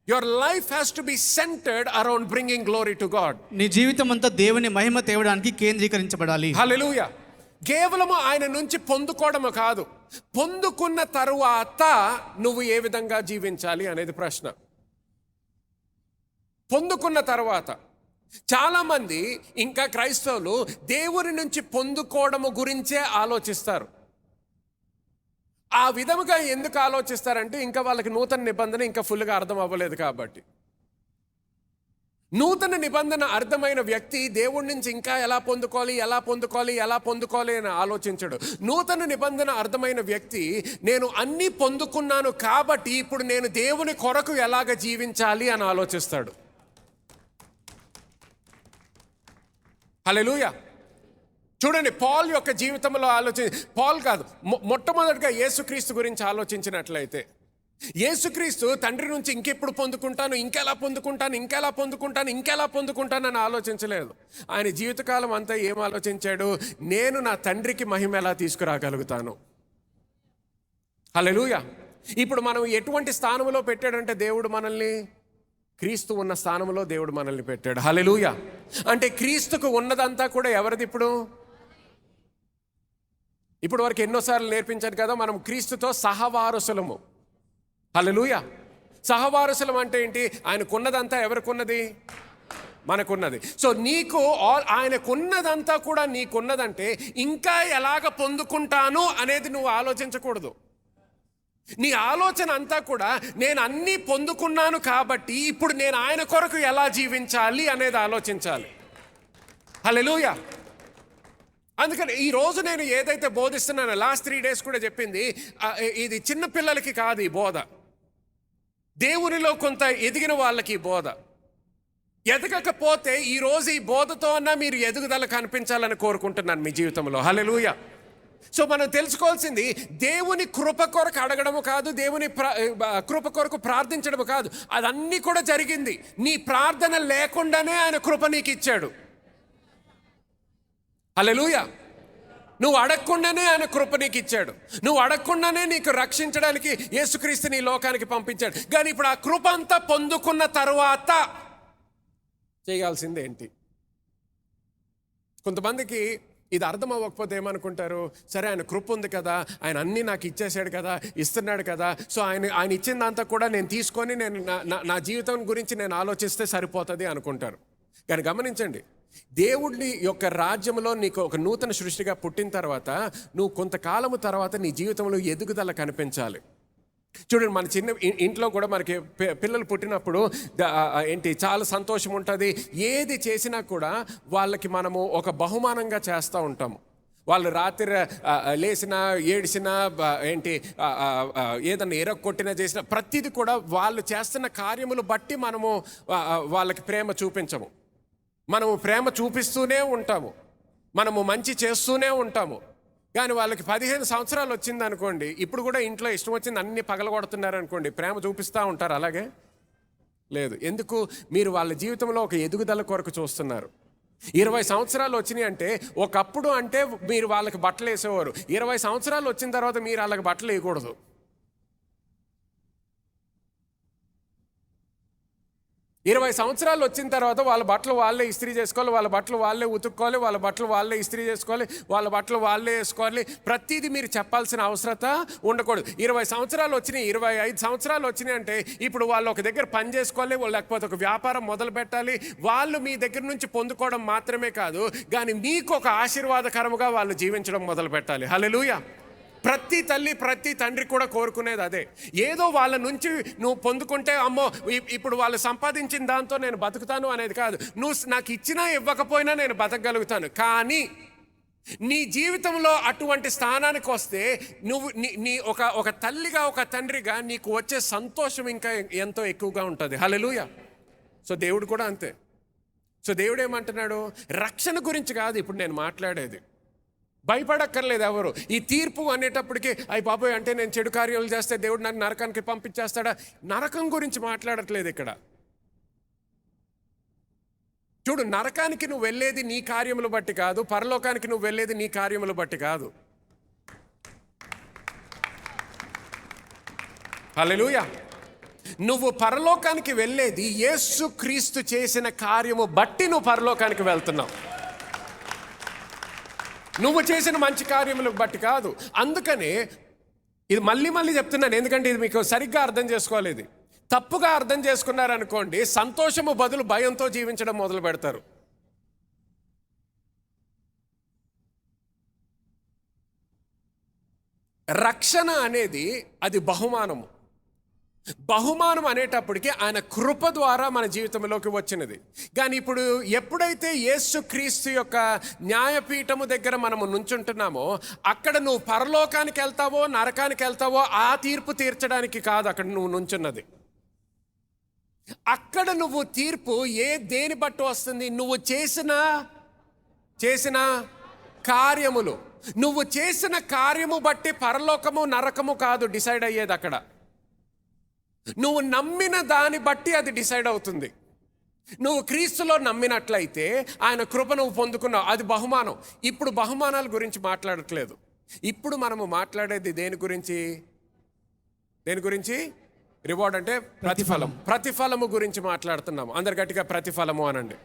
Your life has to be centered around bringing glory to God. నీ జీవితం అంతా దేవుని మహిమ తేవడానికి కేంద్రీకరించబడాలి. హల్లెలూయా. కేవలము ఆయన నుంచి పొందుకోవడము కాదు, పొందుకున్న తరువాత నువ్వు ఏ విధంగా జీవించాలి అనేది ప్రశ్న. పొందుకున్న తర్వాత చాలామంది ఇంకా క్రైస్తవులు దేవుని నుంచి పొందుకోవడము గురించే ఆలోచిస్తారు. ఆ విధముగా ఎందుకు ఆలోచిస్తారంటే ఇంకా వాళ్ళకి నూతన నిబంధన ఇంకా ఫుల్గా అర్థం అవ్వలేదు కాబట్టి. నూతన నిబంధన అర్థమైన వ్యక్తి దేవుడి నుంచి ఇంకా ఎలా పొందుకోవాలి అని ఆలోచించడు. నూతన నిబంధన అర్థమైన వ్యక్తి నేను అన్నీ పొందుకున్నాను కాబట్టి ఇప్పుడు నేను దేవుని కొరకు ఎలాగ జీవించాలి అని ఆలోచిస్తాడు. హల్లెలూయా. చూడండి, పాల్ యొక్క జీవితంలో పాల్ కాదు, మొట్టమొదటిగా యేసుక్రీస్తు గురించి ఆలోచించినట్లయితే, యేసుక్రీస్తు తండ్రి నుంచి ఇంకెప్పుడు పొందుకుంటాను, ఇంకెలా పొందుకుంటానని ఆలోచించలేదు. ఆయన జీవితకాలం అంతా ఏం ఆలోచించాడు? నేను నా తండ్రికి మహిమ ఎలా తీసుకురాగలుగుతాను. హల్లెలూయా. ఇప్పుడు మనం ఎటువంటి స్థానంలో పెట్టాడంటే దేవుడు మనల్ని, క్రీస్తు ఉన్న స్థానంలో దేవుడు మనల్ని పెట్టాడు. హల్లెలూయా. అంటే క్రీస్తుకు ఉన్నదంతా కూడా ఎవరిది? ఇప్పుడు వరకు ఎన్నోసార్లు నేర్పించాను కదా, మనం క్రీస్తుతో సహవారసులము. హల్లెలూయా. సహవారసులం అంటే ఏంటి? ఆయనకున్నదంతా ఎవరికున్నది? మనకున్నది. సో నీకు ఆయనకున్నదంతా కూడా నీకున్నదంటే ఇంకా ఎలాగ పొందుకుంటాను అనేది నువ్వు ఆలోచించకూడదు. నీ ఆలోచన అంతా కూడా నేను అన్నీ పొందుకున్నాను కాబట్టి ఇప్పుడు నేను ఆయన కొరకు ఎలా జీవించాలి అనేది ఆలోచించాలి. హల్లెలూయా. అందుకని ఈరోజు నేను ఏదైతే బోధిస్తున్నానో, లాస్ట్ 3 days కూడా చెప్పింది, ఇది చిన్న పిల్లలకి కాదు ఈ బోధ, దేవునిలో కొంత ఎదిగిన వాళ్ళకి ఈ బోధ. ఎదగకపోతే ఈరోజు ఈ బోధతో అన్నా మీరు ఎదుగుదల కనిపించాలని కోరుకుంటున్నాను మీ జీవితంలో. హల్లెలూయా. సో మనం తెలుసుకోవాల్సింది దేవుని కృప కొరకు అడగడము కాదు, దేవుని కృప కొరకు ప్రార్థించడము కాదు. అదన్నీ కూడా జరిగింది. నీ ప్రార్థన లేకుండానే ఆయన కృప నీకు ఇచ్చాడు. హల్లెలూయా. నువ్వు అడగకుండానే ఆయన కృప నీకు ఇచ్చాడు. నువ్వు అడగకుండానే నీకు రక్షించడానికి యేసుక్రీస్తు నీ లోకానికి పంపించాడు. కానీ ఇప్పుడు ఆ కృప అంతా పొందుకున్న తరువాత చేయాల్సింది ఏంటి? కొంతమందికి ఇది అర్థం అవ్వకపోతే ఏమనుకుంటారు? సరే, ఆయన కృప ఉంది కదా, ఆయన అన్నీ నాకు ఇచ్చేసాడు కదా, ఇస్తున్నాడు కదా, సో ఆయన ఇచ్చిందంతా కూడా నేను తీసుకొని నేను నా జీవితం గురించి నేను ఆలోచిస్తే సరిపోతుంది అనుకుంటారు. కానీ గమనించండి, దేవుడి యొక్క రాజ్యంలో నీకు ఒక నూతన సృష్టిగా పుట్టిన తర్వాత నువ్వు కొంతకాలము తర్వాత నీ జీవితంలో ఎదుగుదల కనిపించాలి. చూడండి, మన చిన్న ఇంట్లో కూడా మనకి పిల్లలు పుట్టినప్పుడు చాలా సంతోషం ఉంటుంది. ఏది చేసినా కూడా వాళ్ళకి మనము ఒక బహుమానంగా చేస్తూ ఉంటాము. వాళ్ళు రాత్రి లేచినా ఏడిసినా ఏదన్నా ఎరగొట్టినా చేసినా ప్రతిదీ కూడా వాళ్ళు చేస్తున్న కార్యములు బట్టి మనము వాళ్ళకి ప్రేమ చూపించము. మనము ప్రేమ చూపిస్తూనే ఉంటాము, మనము మంచి చేస్తూనే ఉంటాము. కానీ వాళ్ళకి 15 సంవత్సరాలు వచ్చింది అనుకోండి, ఇప్పుడు కూడా ఇంట్లో ఇష్టం వచ్చింది అన్ని పగలగొడుతున్నారు అనుకోండి, ప్రేమ చూపిస్తూ ఉంటారు? అలాగే లేదు. ఎందుకు? మీరు వాళ్ళ జీవితంలో ఒక ఎదుగుదల కొరకు చూస్తున్నారు. 20 సంవత్సరాలు వచ్చినాయి అంటే, ఒకప్పుడు అంటే మీరు వాళ్ళకి బట్టలు వేసేవారు. 20 సంవత్సరాలు వచ్చిన తర్వాత మీరు వాళ్ళకి బట్టలు వేయకూడదు. ఇరవై సంవత్సరాలు వచ్చిన తర్వాత వాళ్ళ బట్టలు వాళ్ళే ఇస్త్రీ చేసుకోవాలి, వాళ్ళ బట్టలు వాళ్ళే ఉతుక్కోవాలి, వాళ్ళ బట్టలు వాళ్ళే ఇస్త్రీ చేసుకోవాలి, వాళ్ళ బట్టలు వాళ్ళే వేసుకోవాలి. ప్రతిదీ మీరు చెప్పాల్సిన అవసరత ఉండకూడదు. 20 సంవత్సరాలు వచ్చినాయి, 25 సంవత్సరాలు వచ్చినాయి అంటే ఇప్పుడు వాళ్ళు ఒక దగ్గర పని చేసుకోవాలి, లేకపోతే ఒక వ్యాపారం మొదలు పెట్టాలి. వాళ్ళు మీ దగ్గర నుంచి పొందుకోవడం మాత్రమే కాదు, కానీ మీకు ఒక ఆశీర్వాదకరముగా వాళ్ళు జీవించడం మొదలు పెట్టాలి. హల్లెలూయా. ప్రతి తల్లి ప్రతి తండ్రి కూడా కోరుకునేది అదే. ఏదో వాళ్ళ నుంచి నువ్వు పొందుకుంటే అమ్మో ఇప్పుడు వాళ్ళు సంపాదించిన దాంతో నేను బతుకుతాను అనేది కాదు. నువ్వు నాకు ఇచ్చినా ఇవ్వకపోయినా నేను బతకగలుగుతాను. కానీ నీ జీవితంలో అటువంటి స్థానానికి వస్తే నువ్వు నీ ఒక తల్లిగా ఒక తండ్రిగా నీకు వచ్చే సంతోషం ఇంకా ఎంతో ఎక్కువగా ఉంటుంది. హల్లెలూయా. సో దేవుడు కూడా అంతే. సో దేవుడు ఏమంటున్నాడు? రక్షణ గురించి కాదు ఇప్పుడు నేను మాట్లాడేది. భయపడక్కర్లేదు ఎవరు. ఈ తీర్పు అనేటప్పటికీ అయ్యి బాబోయ్ అంటే నేను చెడు కార్యాలు చేస్తే దేవుడు నన్ను నరకానికి పంపించేస్తాడా? నరకం గురించి మాట్లాడట్లేదు ఇక్కడ. చూడు, నరకానికి నువ్వు వెళ్ళేది నీ కార్యములు బట్టి కాదు, పరలోకానికి నువ్వు వెళ్ళేది నీ కార్యములు బట్టి కాదు. హల్లెలూయా. నువ్వు పరలోకానికి వెళ్ళేది యేసుక్రీస్తు చేసిన కార్యము బట్టి నువ్వు పరలోకానికి వెళ్తున్నావు. నువ్వు చేసిన మంచి కార్యములకు బట్టి కాదు. అందుకనే ఇది మళ్ళీ మళ్ళీ చెప్తున్నాను, ఎందుకంటే ఇది మీకు సరిగ్గా అర్థం చేసుకోలేదు. తప్పుగా అర్థం చేసుకున్నారనుకోండి, సంతోషము బదులు భయంతో జీవించడం మొదలు పెడతారు. రక్షణ అనేది అది బహుమానము. బహుమానం అనేటప్పటికీ ఆయన కృప ద్వారా మన జీవితంలోకి వచ్చినది. కానీ ఇప్పుడు ఎప్పుడైతే యేసుక్రీస్తు యొక్క న్యాయపీఠము దగ్గర మనము నుంచుంటున్నామో, అక్కడ నువ్వు పరలోకానికి వెళ్తావో నరకానికి వెళ్తావో ఆ తీర్పు తీర్చడానికి కాదు అక్కడ నువ్వు నుంచున్నది. అక్కడ నువ్వు తీర్పు దేని బట్టి వస్తుంది? నువ్వు చేసిన కార్యములు. నువ్వు చేసిన కార్యము బట్టి పరలోకము నరకము కాదు డిసైడ్ అయ్యేది. అక్కడ నువ్వు నమ్మిన దాన్ని బట్టి అది డిసైడ్ అవుతుంది. నువ్వు క్రీస్తులో నమ్మినట్లయితే ఆయన కృప నువ్వు పొందుకున్నావు, అది బహుమానం. ఇప్పుడు బహుమానాల గురించి మాట్లాడట్లేదు. ఇప్పుడు మనము మాట్లాడేది దేని గురించి? రివార్డ్ అంటే ప్రతిఫలము గురించి మాట్లాడుతున్నాము. అందరు గట్టిగా ప్రతిఫలము అనండి.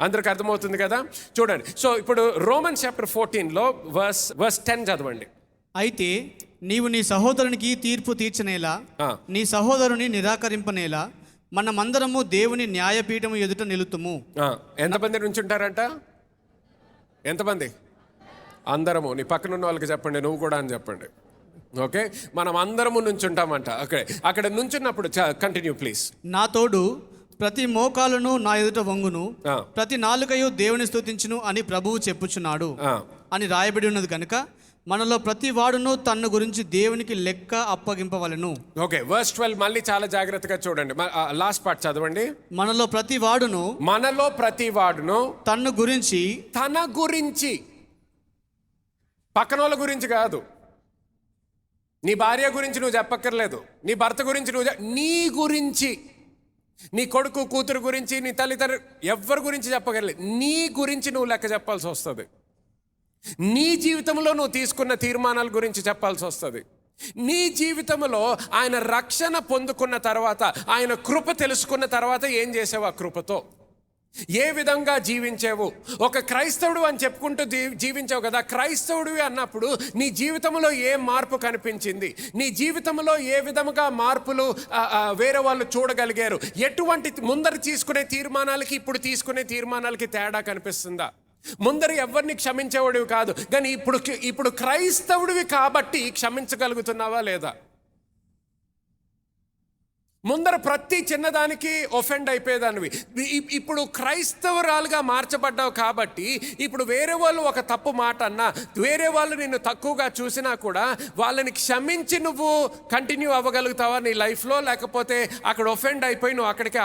అందరికి అర్థమవుతుంది కదా? చూడండి. సో ఇప్పుడు రోమన్స్ చాప్టర్ 14లో వర్స్ 10 చదవండి. అయితే నీవు నీ సహోదరునికి తీర్పు తీర్చనేలా, నీ సహోదరుని నిరాకరింపనేలా మనమందరము దేవుని న్యాయపీఠము ఎదుట నిలుతుము. ఎంతమంది నుంచి ఉంటారంట? ఎంతమంది? అందరము. నీ పక్కన ఉన్న వాళ్ళకి చెప్పండి, నువ్వు కూడా అని చెప్పండి. ఓకే, మనం అందరము నుంచి ఉంటామంట. అక్కడ నుంచున్నప్పుడు కంటిన్యూ ప్లీజ్. నా తోడు ప్రతి మోకాలును నా ఎదుట వంగును, ప్రతి నాలుకయు దేవుని స్తుతించును అని ప్రభువు చెప్పుచున్నాడు అని రాయబడి ఉన్నది కనుక మనలో ప్రతి వాడును తన గురించి దేవునికి లెక్క అప్పగింపవలెను. ఓకే, వర్స్ 12 మళ్ళీ చాలా జాగ్రత్తగా చూడండి. లాస్ట్ పార్ట్ చదవండి. మనలో ప్రతి వాడును తన గురించి, పక్కనోళ్ళ గురించి కాదు. నీ భార్య గురించి నువ్వు చెప్పక్కర్లేదు, నీ భర్త గురించి నీ గురించి, నీ కొడుకు కూతురు గురించి, నీ తల్లిదండ్రులు, ఎవరి గురించి చెప్పగలలేదు. నీ గురించి నువ్వు లెక్క చెప్పాల్సి వస్తుంది. నీ జీవితంలో నువ్వు తీసుకున్న తీర్మానాల గురించి చెప్పాల్సి వస్తుంది. నీ జీవితంలో ఆయన రక్షణ పొందుకున్న తర్వాత, ఆయన కృప తెలుసుకున్న తర్వాత ఏం చేసావు? ఆ కృపతో ఏ విధంగా జీవించావు? ఒక క్రైస్తవుడు అని చెప్పుకుంటూ జీవించావు కదా. క్రైస్తవుడివి అన్నప్పుడు నీ జీవితంలో ఏ మార్పు కనిపించింది? నీ జీవితంలో ఏ విధముగా మార్పులు వేరే వాళ్ళు చూడగలిగారు? ఎటువంటి ముందర తీసుకునే తీర్మానాలకి ఇప్పుడు తీసుకునే తీర్మానాలకి తేడా కనిపిస్తుందా? ముందర ఎవరిని క్షమించేవాడివి కాదు, కానీ ఇప్పుడు క్రైస్తవుడివి కాబట్టి క్షమించగలుగుతున్నావా లేదా? ముందర ప్రతి చిన్నదానికి ఒఫెండ్ అయిపోయేదానివి. ఇప్పుడు క్రైస్తవురాలుగా మార్చబడ్డావు కాబట్టి ఇప్పుడు వేరే వాళ్ళు ఒక తప్పు మాట అన్నా, వేరే వాళ్ళు నిన్ను తక్కువగా చూసినా కూడా వాళ్ళని క్షమించి నువ్వు కంటిన్యూ అవ్వగలుగుతావా నీ లైఫ్లో? లేకపోతే అక్కడ ఒఫెండ్ అయిపోయి నువ్వు అక్కడికే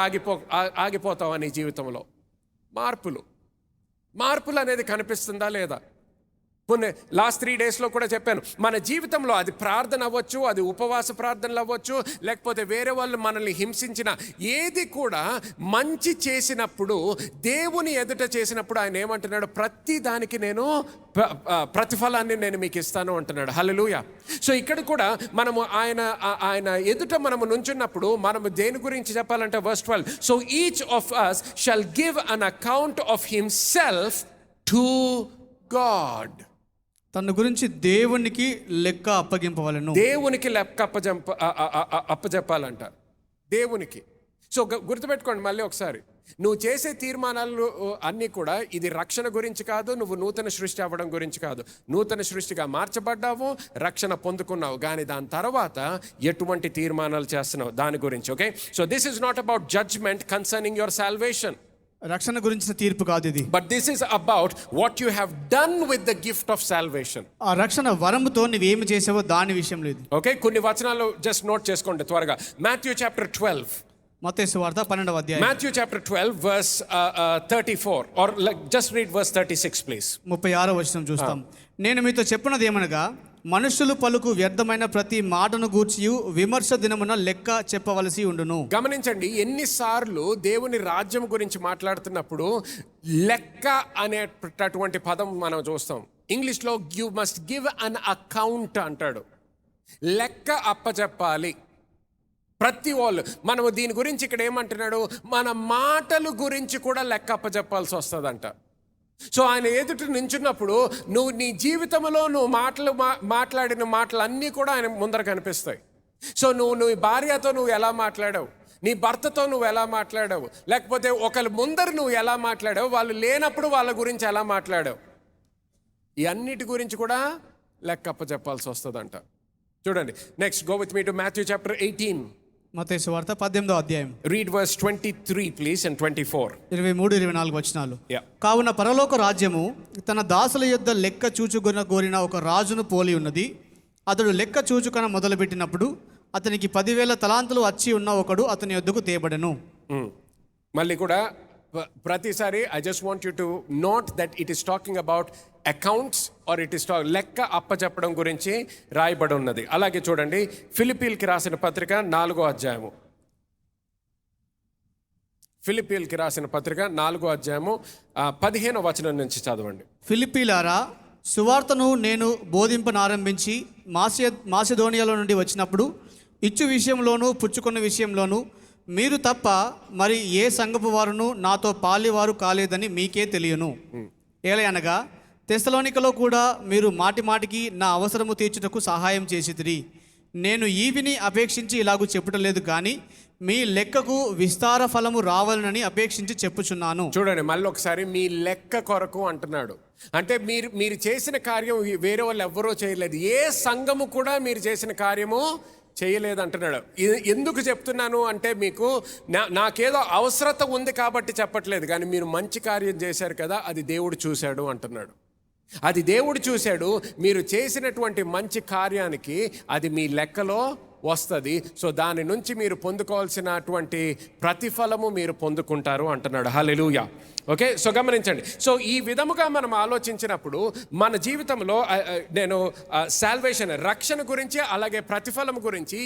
ఆగిపోతావా నీ జీవితంలో? మార్పులు అనేది కనిపిస్తుందా లేదా? కొన్ని లాస్ట్ 3 డేస్లో కూడా చెప్పాను, మన జీవితంలో అది ప్రార్థన అవ్వచ్చు, అది ఉపవాస ప్రార్థనలు అవ్వచ్చు, లేకపోతే వేరే వాళ్ళు మనల్ని హింసించిన ఏది కూడా మంచి చేసినప్పుడు, దేవుని ఎదుట చేసినప్పుడు ఆయన ఏమంటున్నాడు? ప్రతి దానికి నేను ప్రతిఫలాన్ని నేను మీకు ఇస్తాను అంటున్నాడు. హల్లెలూయా. సో ఇక్కడ కూడా మనము ఆయన ఎదుట మనము నుంచున్నప్పుడు మనము దేని గురించి చెప్పాలంటే verse 12, so each of us shall give an account of himself to God. తన గురించి దేవునికి లెక్క అప్పగింపవలను. దేవునికి లెక్క అప్పచెప్పాలంట దేవునికి. సో గుర్తుపెట్టుకోండి మళ్ళీ ఒకసారి, నువ్వు చేసే తీర్మానాలు అన్నీ కూడా ఇది రక్షణ గురించి కాదు, నువ్వు నూతన సృష్టి అవ్వడం గురించి కాదు. నూతన సృష్టిగా మార్చబడ్డావు, రక్షణ పొందుకున్నావు, కానీ దాని తర్వాత ఎటువంటి తీర్మానాలు చేస్తున్నావు దాని గురించి. Okay, so this is not about judgement concerning your salvation. రక్షణ గురించిన తీర్పు కాదు ఇది. But this is about what you have done with the gift of salvation. ఆ రక్షణ వరముతో నువ్వేమి చేసావో దాని విషయంలో ఇది. ఓకే, కొన్ని వచనాలు జస్ట్ నోట్ చేసుకోండి త్వరగా. మాథ్యూ చాప్టర్ 12, మత్తయి సువార్త 12వ అధ్యాయం. Matthew chapter 12 verse 34 or just read verse 36 please. 36వ వచనం చూస్తాం. నేను మీతో చెప్పున్నది ఏమనగా, మనుషులు పలుకు వ్యర్థమైన ప్రతి మాటను గూర్చి విమర్శ దినమున లెక్క చెప్పవలసి ఉండును. గమనించండి, ఎన్నిసార్లు దేవుని రాజ్యం గురించి మాట్లాడుతున్నప్పుడు లెక్క అనేటటువంటి పదం మనం చూస్తాం. ఇంగ్లీష్లో you must give an account అంటాడు. లెక్క అప్పచెప్పాలి ప్రతి వాళ్ళు. మనము దీని గురించి ఇక్కడ ఏమంటున్నాడు? మన మాటలు గురించి కూడా లెక్క అప్పచెప్పాల్సి వస్తుందంట. సో ఆయన ఎదుట నించున్నప్పుడు నువ్వు నీ జీవితంలో నువ్వు మాట్లాడిన మాటలు అన్నీ కూడా ఆయన ముందర కనిపిస్తాయి. సో నువ్వు భార్యతో నువ్వు ఎలా మాట్లాడావు, నీ భర్తతో నువ్వు ఎలా మాట్లాడావు, లేకపోతే ఒకరి ముందర నువ్వు ఎలా మాట్లాడావు, వాళ్ళు లేనప్పుడు వాళ్ళ గురించి ఎలా మాట్లాడావు, ఈ అన్నిటి గురించి కూడా లెక్క అప్పచెప్పాల్సి వస్తుందంట. చూడండి, next go with me to Matthew chapter 18 మత్తయి సువార్త 18వ అధ్యాయం Read verse 23, please, and 24. 23-24 వచనాలు. Yeah. కావున పరలోక రాజ్యము తన దాసుల యొద్ద లెక్క చూచుకొన ఒక రాజును పోలి ఉన్నది. అతడు లెక్క చూచుకొన మొదలుపెట్టినప్పుడు అతనికి 10,000 తలాంతులు వచ్చి ఉన్న ఒకడు అతని యొద్దకు తేబడెను. మళ్ళీ కూడా ప్రతిసారి I just want you to note that it is talking about accounts or it is లెక్క అప్పచెప్పడం గురించి రాయబడి ఉన్నది. అలాగే చూడండి, ఫిలిప్పీల్కి రాసిన పత్రిక 4వ అధ్యాయము. ఫిలిప్పీల్కి రాసిన పత్రిక 4వ అధ్యాయము 15వ వచనం నుంచి చదవండి. ఫిలిప్పీలారా, సువార్తను నేను బోధింపనారంభించి మాసిదోనియాలో నుండి వచ్చినప్పుడు ఇచ్చు విషయంలోనూ పుచ్చుకున్న విషయంలోనూ మీరు తప్ప మరి ఏ సంఘపు వారును నాతో పాలివారు కాలేదని మీకే తెలియను. ఏలయనగా తెస్సలోనికలో కూడా మీరు మాటిమాటికి నా అవసరము తీర్చుటకు సహాయం చేసితిరి. నేను ఈవిని అపేక్షించి ఇలాగూ చెప్పుటలేదు కానీ మీ లెక్కకు విస్తార ఫలము రావాలని అపేక్షించి చెప్పుచున్నాను. చూడండి, మళ్ళీ ఒకసారి మీ లెక్క కొరకు అంటున్నాడు. అంటే మీరు చేసిన కార్యం వేరే వాళ్ళు ఎవ్వరూ చేయలేదు. ఏ సంఘము కూడా మీరు చేసిన కార్యము చేయలేదు అంటున్నాడు. ఎందుకు చెప్తున్నాను అంటే, మీకు నాకేదో అవసరత ఉంది కాబట్టి చెప్పట్లేదు, కానీ మీరు మంచి కార్యం చేశారు కదా, అది దేవుడు చూశాడు అంటున్నాడు. అది దేవుడు చూశాడు. మీరు చేసినటువంటి మంచి కార్యానికి అది మీ లెక్కలో వస్తుంది. సో దాని నుంచి మీరు పొందుకోవాల్సినటువంటి ప్రతిఫలము మీరు పొందుకుంటారు అంటున్నాడు. హల్లెలూయా. ఓకే, సో గమనించండి. సో ఈ విధముగా మనం ఆలోచించినప్పుడు మన జీవితంలో నేను సాల్వేషన్, రక్షణ గురించి, అలాగే ప్రతిఫలం గురించి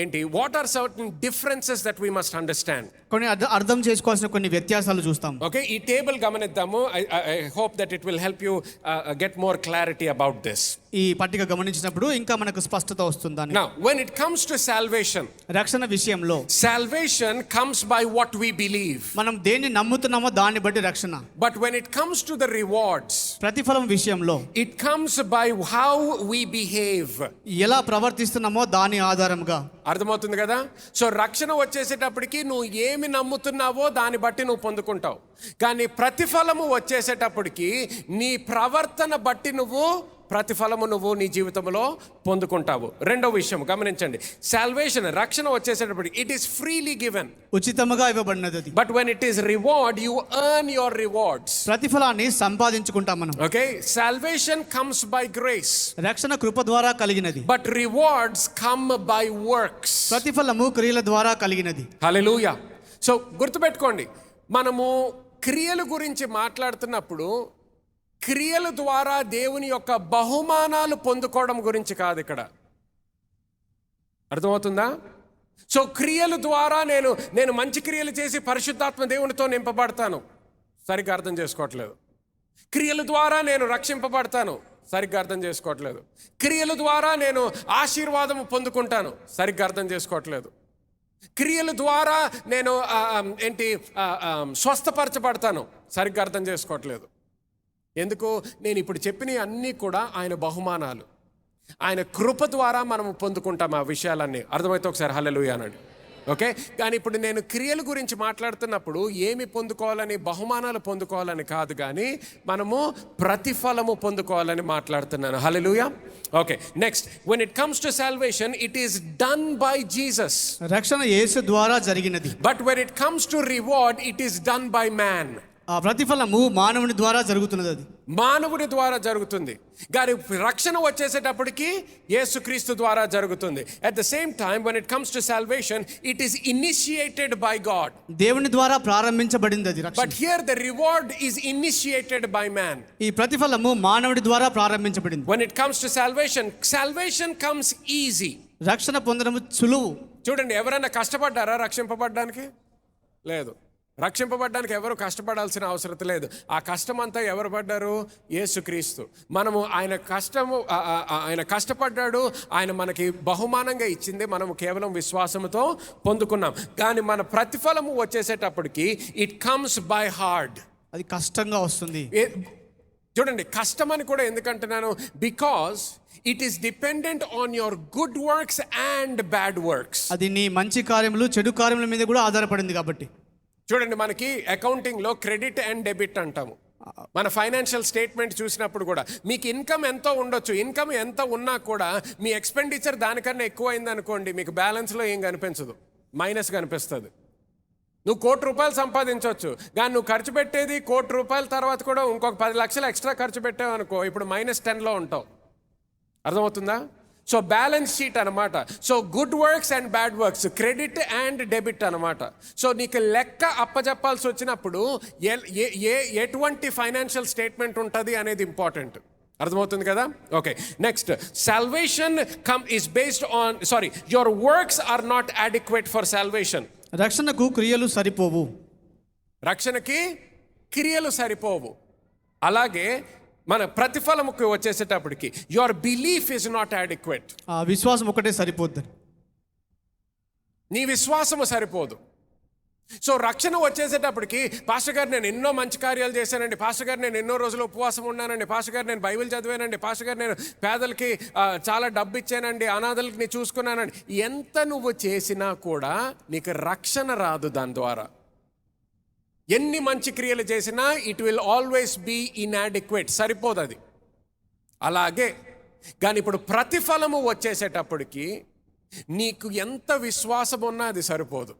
ఏంటి, what are certain differences that we must understand. కొన్ని అర్థం చేసుకోవాల్సిన కొన్ని వ్యత్యాసాలు చూస్తాం. ఓకే, ఈ టేబుల్ గమనిద్దాము. I hope that it will help you get more clarity about this. ఈ పట్టిక గమనించినప్పుడు ఇంకా మనకు స్పష్టత వస్తుందని. Now, when it comes to salvation, రక్షణ విషయంలో salvation comes by what we believe. మనం దేన్ని నమ్ముతున్నామో దాన్ని బట్టి రక్షణ. But when it comes to the rewards, ప్రతిఫలం విషయంలో it comes by how we behave. ఎలా ప్రవర్తిస్తున్నామో దాని ఆధారంగా. అర్థమవుతుంది కదా? సో రక్షణ వచ్చేసేటప్పటికి నువ్వు ఏమి నమ్ముతున్నావో దాన్ని బట్టి నువ్వు పొందుకుంటావు. కానీ ప్రతిఫలము వచ్చేసేటప్పటికి నీ ప్రవర్తన బట్టి ప్రతిఫలము నువ్వు నీ జీవితంలో పొందుకుంటావు. రెండవ విషయం గమనించండి, సాల్వేషన్, రక్షణ వచ్చేసేటప్పటికి ఇట్ ఈస్ ఫ్రీలీ గివెన్, ఉచితంగా ఇవ్వబడినది. But when it is reward you earn your rewards, ప్రతిఫలాన్ని సంపాదించుకుంటాం మనం. Okay, salvation comes by grace, రక్షణ కృప ద్వారా కలిగినది. But rewards come by works, ప్రతిఫలము క్రియల ద్వారా కలిగినది. హల్లెలూయా. సో గుర్తుపెట్టుకోండి, మనము క్రియల గురించి మాట్లాడుతున్నప్పుడు క్రియల ద్వారా దేవుని యొక్క బహుమానాలు పొందుకోవడం గురించి కాదు ఇక్కడ. అర్థమవుతుందా? సో క్రియల ద్వారా నేను మంచి క్రియలు చేసి పరిశుద్ధాత్మ దేవునితో నింపబడతాను, సరిగ్గా అర్థం చేసుకోవట్లేదు. క్రియల ద్వారా నేను రక్షింపబడతాను, సరిగ్గా అర్థం చేసుకోవట్లేదు. క్రియల ద్వారా నేను ఆశీర్వాదం పొందుకుంటాను, సరిగ్గా అర్థం చేసుకోవట్లేదు. క్రియల ద్వారా నేను స్వస్థపరచబడతాను, సరిగ్గా అర్థం చేసుకోవట్లేదు. ఎందుకు? నేను ఇప్పుడు చెప్పిన అన్నీ కూడా ఆయన బహుమానాలు, ఆయన కృప ద్వారా మనం పొందుకుంటాం ఆ విషయాలన్నీ. అర్థమైతే ఒకసారి హల్లెలూయా అనండి. ఓకే, కానీ ఇప్పుడు నేను క్రియల గురించి మాట్లాడుతున్నప్పుడు ఏమి పొందుకోవాలని, బహుమానాలు పొందుకోవాలని కాదు, కానీ మనము ప్రతిఫలము పొందుకోవాలని మాట్లాడుతున్నాను. Hallelujah. Okay, next, when it comes to salvation, it is done by Jesus. రక్షణ యేసు ద్వారా జరిగినది. But when it comes to reward, it is done by man. ఆ ప్రతిఫలము మానవుని ద్వారా జరుగుతున్నది. అది మానవుని ద్వారా జరుగుతుంది, కానీ రక్షణ వచ్చేసేటప్పటికి యేసుక్రీస్తు ద్వారా జరుగుతుంది. At the same time, when it comes to salvation, it is initiated by God. దేవుని ద్వారా ప్రారంభించబడింది అది రక్షణ. But here the reward is initiated by man. ఈ ప్రతిఫలము మానవుడి ద్వారా ప్రారంభించబడింది. When it comes to salvation, salvation comes easy. రక్షణ పొందడం సులువు. చూడండి, ఎవరైనా కష్టపడ్డారా రక్షింపబడడానికి? లేదు. రక్షింపబడ్డానికి ఎవరు కష్టపడాల్సిన అవసరం లేదు. ఆ కష్టం అంతా ఎవరు పడ్డారు? యేసుక్రీస్తు. మనము ఆయన కష్టపడ్డాడు, ఆయన మనకి బహుమానంగా ఇచ్చింది మనము కేవలం విశ్వాసంతో పొందుకున్నాం. కానీ మన ప్రతిఫలము వచ్చేసేటప్పటికి ఇట్ కమ్స్ బై హార్డ్, అది కష్టంగా వస్తుంది. చూడండి, కష్టం అని కూడా ఎందుకంటున్నాను, because it is dependent on your good works and bad works. అది నీ మంచి కార్యములు చెడు కార్యముల మీద కూడా ఆధారపడింది కాబట్టి. చూడండి, మనకి అకౌంటింగ్లో క్రెడిట్ అండ్ డెబిట్ అంటాము. మన ఫైనాన్షియల్ స్టేట్మెంట్ చూసినప్పుడు కూడా మీకు ఇన్కమ్ ఎంతో ఉండొచ్చు, ఇన్కమ్ ఎంత ఉన్నా కూడా మీ ఎక్స్పెండిచర్ దానికన్నా ఎక్కువ అయింది అనుకోండి, మీకు బ్యాలెన్స్లో ఏం కనిపించదు, మైనస్ కనిపిస్తుంది. నువ్వు ₹1,00,00,000 సంపాదించవచ్చు, కానీ నువ్వు ఖర్చు పెట్టేది ₹1,00,00,000 తర్వాత కూడా ఇంకొక 10 లక్షలు ఎక్స్ట్రా ఖర్చు పెట్టావు అనుకో, ఇప్పుడు -10లో ఉంటావు. అర్థమవుతుందా? సో బ్యాలెన్స్ షీట్ అనమాట. So good works and bad works, credit and debit అనమాట. సో నీకు లెక్క అప్పజెప్పాల్సి వచ్చినప్పుడు ఎటువంటి ఫైనాన్షియల్ స్టేట్మెంట్ ఉంటుంది అనేది ఇంపార్టెంట్. అర్థమవుతుంది కదా? Okay, next, salvation is based on your works are not adequate for salvation. రక్షణకు క్రియలు సరిపోవు. రక్షణకి క్రియలు సరిపోవు. అలాగే మన ప్రతిఫలముకు వచ్చేసేటప్పటికి your belief is not adequate. విశ్వాసం ఒకటే సరిపోద్ది. నీ విశ్వాసము సరిపోదు. సో రక్షణ వచ్చేసేటప్పటికి, పాస్టర్ గారు నేను ఎన్నో మంచి కార్యాలు చేశానండి, పాస్టర్ గారు నేను ఎన్నో రోజులు ఉపవాసం ఉన్నానండి, పాస్టర్ గారు నేను బైబిల్ చదివానండి, పాస్టర్ గారు నేను పేదలకి చాలా డబ్బు ఇచ్చానండి, అనాథలకి నేను చూసుకున్నానండి. ఎంత నువ్వు చేసినా కూడా నీకు రక్షణ రాదు దాని ద్వారా. ఎన్ని మంచి క్రియలు చేసినా it will always be inadequate, సరిపోదు అది. అలాగే కానీ ఇప్పుడు ప్రతిఫలము వచ్చేసేటప్పటికి నీకు ఎంత విశ్వాసం ఉన్నా అది సరిపోదు.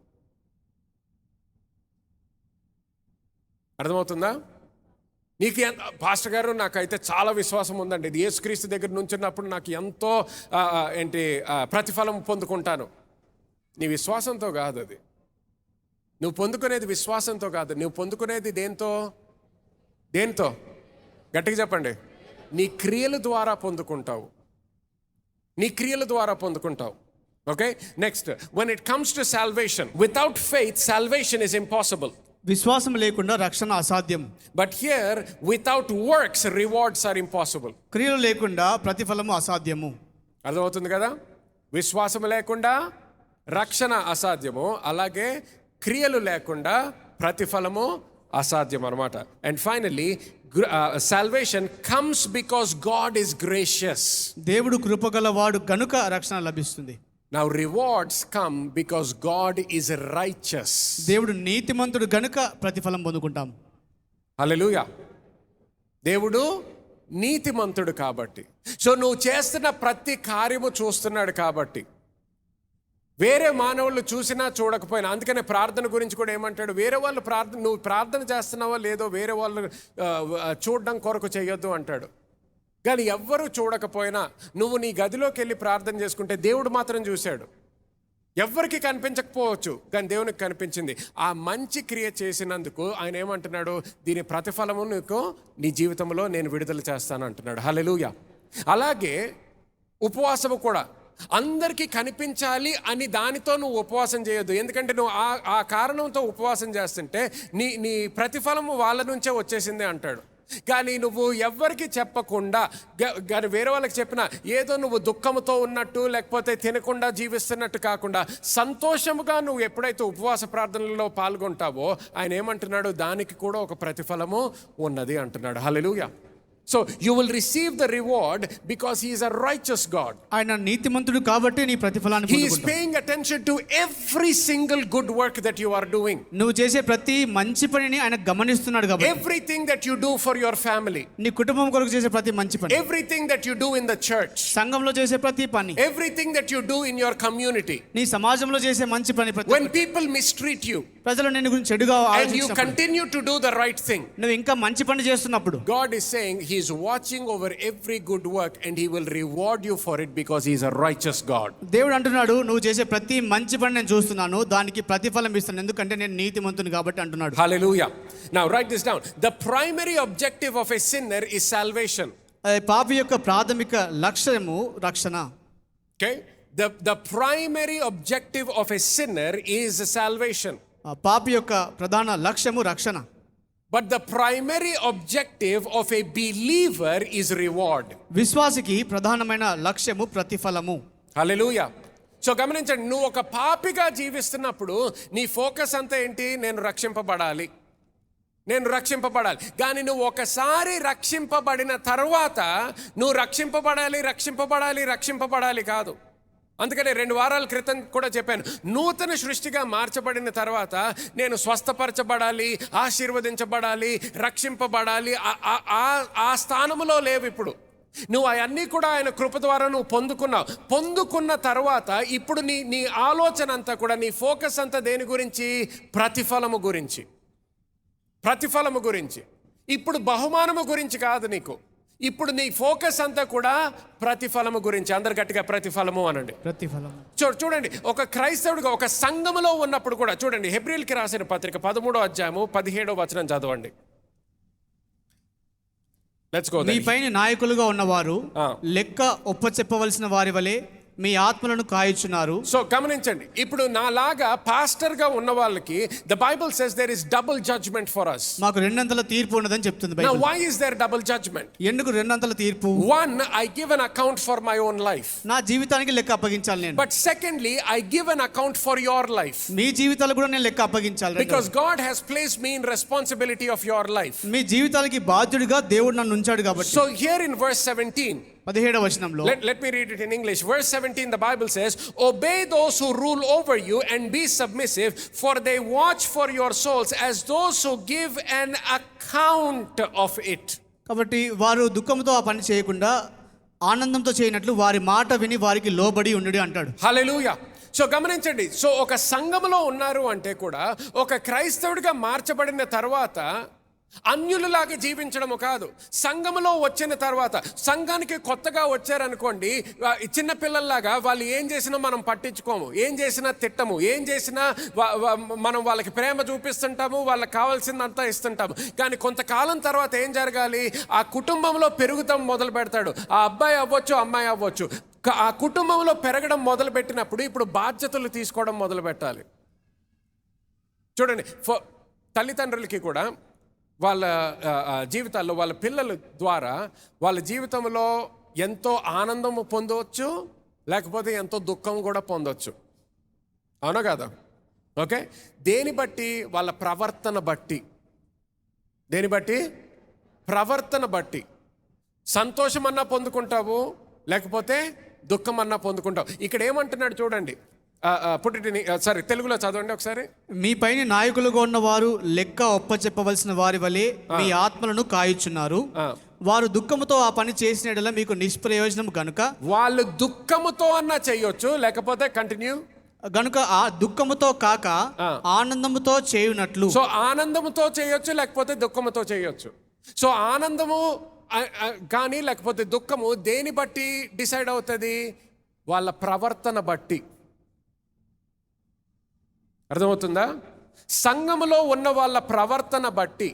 అర్థమవుతుందా? నీకు పాస్టర్ గారు నాకైతే చాలా విశ్వాసం ఉందండి, ఇది యేసుక్రీస్తు దగ్గర నుంచున్నప్పుడు నాకు ఎంతో ప్రతిఫలం పొందుకుంటాను. నీ విశ్వాసంతో కాదు అది. నువ్వు పొందుకునేది విశ్వాసంతో కాదు. నువ్వు పొందుకునేది దేంతో గట్టిగా చెప్పండి. నీ క్రియల ద్వారా పొందుకుంటావు. నీ క్రియల ద్వారా పొందుకుంటావు. Okay, next, when it comes to salvation, without faith salvation is impossible. విశ్వాసం లేకుండా రక్షణ అసాధ్యం. But here without works rewards are impossible. క్రియలు లేకుండా ప్రతిఫలము అసాధ్యము. అర్థమవుతుంది కదా? విశ్వాసం లేకుండా రక్షణ అసాధ్యము, అలాగే క్రియలు లేకుండా ప్రతిఫలము అసాధ్యం అన్నమాట. And finally salvation comes because God is gracious. దేవుడు కృపగలవాడు గనుక రక్షణ లభిస్తుంది. Now rewards come because God is righteous. దేవుడు నీతిమంతుడు గనుక ప్రతిఫలం పొందుకుంటాం. హల్లెలూయా. దేవుడు నీతిమంతుడు కాబట్టి, సో నువ్వు చేస్తున్న ప్రతి కార్యము చూస్తున్నాడు కాబట్టి, వేరే మానవులు చూసినా చూడకపోయినా. అందుకనే ప్రార్థన గురించి కూడా ఏమంటాడు, వేరే వాళ్ళు నువ్వు ప్రార్థన చేస్తున్నావో లేదో వేరే వాళ్ళు చూడడం కొరకు చేయొద్దు అంటాడు. కానీ ఎవ్వరూ చూడకపోయినా నువ్వు నీ గదిలోకి వెళ్ళి ప్రార్థన చేసుకుంటే దేవుడు మాత్రం చూశాడు. ఎవ్వరికి కనిపించకపోవచ్చు, కానీ దేవునికి కనిపించింది. ఆ మంచి క్రియ చేసినందుకు ఆయన ఏమంటున్నాడు, దీని ప్రతిఫలము నీకు నీ జీవితంలో నేను విడుదల చేస్తాను అంటున్నాడు. హల్లెలూయా. అలాగే ఉపవాసము కూడా అందరికీ కనిపించాలి అని దానితో నువ్వు ఉపవాసం చేయొద్దు. ఎందుకంటే నువ్వు ఆ కారణంతో ఉపవాసం చేస్తుంటే నీ ప్రతిఫలము వాళ్ళ నుంచే వచ్చేసిందే అంటాడు. కానీ నువ్వు ఎవ్వరికి చెప్పకుండా, కానీ వేరే వాళ్ళకి చెప్పినా ఏదో నువ్వు దుఃఖంతో ఉన్నట్టు లేకపోతే తినకుండా జీవిస్తున్నట్టు కాకుండా సంతోషముగా నువ్వు ఎప్పుడైతే ఉపవాస ప్రార్థనలో పాల్గొంటావో ఆయన ఏమంటున్నాడు, దానికి కూడా ఒక ప్రతిఫలము ఉన్నది అంటున్నాడు. హల్లెలూయా. So you will receive the reward because he is a righteous God. ఆయన నీతిమంతుడు కాబట్టి నీ ప్రతిఫలాన్ని పొందుకుంటావు. He is paying attention to every single good work that you are doing. నువ్వు చేసే ప్రతి మంచి పనిని ఆయన గమనిస్తున్నాడు కాబట్టి. Everything that you do for your family. నీ కుటుంబం కొరకు చేసే ప్రతి మంచి పని. Everything that you do in the church. సంఘంలో చేసే ప్రతి పని. Everything that you do in your community. నీ సమాజంలో చేసే మంచి పని. When people mistreat you, ప్రజలు నిన్ను గురించి చెడుగా and you continue to do the right thing, నువ్వు ఇంకా మంచి పని చేస్తున్నప్పుడు God is saying he is watching over every good work and he will reward you for it because he is a righteous God. దేవుడు అంటున్నాడు, నువ్వు చేసే ప్రతి మంచి పని నేను చూస్తున్నాను, దానికి ప్రతిఫలం ఇస్తాను, ఎందుకంటే నేను నీతిమంతుని కాబట్టి అంటున్నాడు. Hallelujah. Now write this down. The primary objective of a sinner is salvation. పాపి యొక్క ప్రాథమిక లక్ష్యము రక్షణ. Okay? The primary objective of a sinner is salvation. పాపి యొక్క ప్రధాన లక్ష్యము రక్షణ. But the primary objective of a believer is reward. విశ్వాసికి ప్రధానమైన లక్ష్యము ప్రతిఫలము. హల్లెలూయా. సో గమనించండి, నువ్వు ఒక పాపిగా జీవిస్తున్నప్పుడు నీ ఫోకస్ అంతా ఏంటి, నేను రక్షింపబడాలి. కానీ నువ్వు ఒకసారి రక్షింపబడిన తర్వాత నువ్వు రక్షింపబడాలి కాదు. అందుకనే 2 వారాల క్రితం కూడా చెప్పాను, నూతన సృష్టిగా మార్చబడిన తర్వాత నేను స్వస్థపరచబడాలి, ఆశీర్వదించబడాలి, రక్షింపబడాలి, ఆ స్థానంలో లేవు ఇప్పుడు. నువ్వు అవన్నీ కూడా ఆయన కృప ద్వారా నువ్వు పొందుకున్నావు. పొందుకున్న తర్వాత ఇప్పుడు నీ ఆలోచన అంతా కూడా, నీ ఫోకస్ అంతా దేని గురించి? ప్రతిఫలము గురించి. ప్రతిఫలము గురించి. ఇప్పుడు బహుమానము గురించి కాదు నీకు. ఇప్పుడు నీ ఫోకస్ అంతా కూడా ప్రతిఫలము గురించి. అందరు గట్టిగా ప్రతిఫలము అనండి. ప్రతిఫలం. చూడండి, ఒక క్రైస్తవుడిగా ఒక సంఘములో ఉన్నప్పుడు కూడా చూడండి, హెబ్రీయులకి రాసిన పత్రిక 13వ అధ్యాయము 17వ వచనం చదవండి. Let's go. మీ పైన నాయకులుగా ఉన్నవారు లెక్క ఒప్పచెప్పవలసిన వారి వలె మీ ఆత్మలను కాయుచున్నారు. సో గమనించండి, ఇప్పుడు నాలాగా పాస్టర్ గా ఉన్న వాళ్ళకి the Bible says there is double judgement for us. మాకు రెండంతల తీర్పు ఉన్నదని చెప్తుంది Bible. Now why is there double judgment? ఎందుకు రెండంతల తీర్పు? One, I give an account for my own life. నా జీవితానికి లెక్క అప్పగించాలి నేను. But secondly, I give an account for your life. మీ జీవితాలకు కూడా నేను లెక్క అప్పగించాలి. Because God has placed me in responsibility of your life. మీ జీవితానికి బాధ్యుడిగా దేవుడు నన్ను ఉంచాడు కాబట్టి. So here in verse 17, 17వ వచనంలో, let me read it in English. Verse 17, the Bible says, obey those who rule over you and be submissive, for they watch for your souls as those who give an account of it. కాబట్టి వారు దుఃఖంతో ఆ పని చేయకుండా ఆనందంతో చేయనట్లు వారి మాట విని వారికి లోబడి ఉండు అంటాడు. హల్లెలూయా. సో గమనించండి, సో ఒక సంఘములో ఉన్నారు అంటే కూడా, ఒక క్రైస్తవుడిగా మార్చబడిన తర్వాత అన్యులలాగా జీవించడము కాదు. సంఘములో వచ్చిన తర్వాత, సంఘానికి కొత్తగా వచ్చారనుకోండి, చిన్నపిల్లల్లాగా వాళ్ళు ఏం చేసినా మనం పట్టించుకోము, ఏం చేసినా తిట్టము, ఏం చేసినా మనం వాళ్ళకి ప్రేమ చూపిస్తుంటాము, వాళ్ళకి కావాల్సిందంతా ఇస్తుంటాము. కానీ కొంతకాలం తర్వాత ఏం జరగాలి? ఆ కుటుంబంలో పెరుగుతాం మొదలు పెడతాడు. ఆ అబ్బాయి అవ్వచ్చు, అమ్మాయి అవ్వచ్చు. ఆ కుటుంబంలో పెరగడం మొదలు పెట్టినప్పుడు ఇప్పుడు బాధ్యతలు తీసుకోవడం మొదలు పెట్టాలి. చూడండి, తల్లిదండ్రులకి కూడా వాళ్ళ జీవితాల్లో వాళ్ళ పిల్లల ద్వారా వాళ్ళ జీవితంలో ఎంతో ఆనందము పొందవచ్చు, లేకపోతే ఎంతో దుఃఖం కూడా పొందవచ్చు. అవునా కాదా? ఓకే, దేని బట్టి? వాళ్ళ ప్రవర్తన బట్టి. దేని బట్టి? ప్రవర్తన బట్టి. సంతోషం అన్నా పొందుకుంటావు, లేకపోతే దుఃఖం అన్నా పొందుకుంటావు. ఇక్కడ ఏమంటున్నాడు చూడండి, సరే తెలుగులో చదవండి ఒకసారి. మీ పైన నాయకులుగా ఉన్నవారు లెక్క ఒప్పచెప్పవలసిన వారి వలె మీ ఆత్మలను కాయుచున్నారు. వారు దుఃఖముతో ఆ పని చేసిన యెడల మీకు నిష్ప్రయోజనం గనుక. వాళ్ళు దుఃఖముతో అన్నా చేయొచ్చు, లేకపోతే కంటిన్యూ గనుక ఆ దుఃఖముతో కాక ఆనందముతో చేయునట్లు. సో ఆనందముతో చేయొచ్చు, లేకపోతే దుఃఖముతో చేయొచ్చు. సో ఆనందము కానీ లేకపోతే దుఃఖము దేని బట్టి డిసైడ్ అవుతుంది? వాళ్ళ ప్రవర్తన బట్టి. అర్థమవుతుందా? సంఘములో ఉన్న వాళ్ళ ప్రవర్తన బట్టి.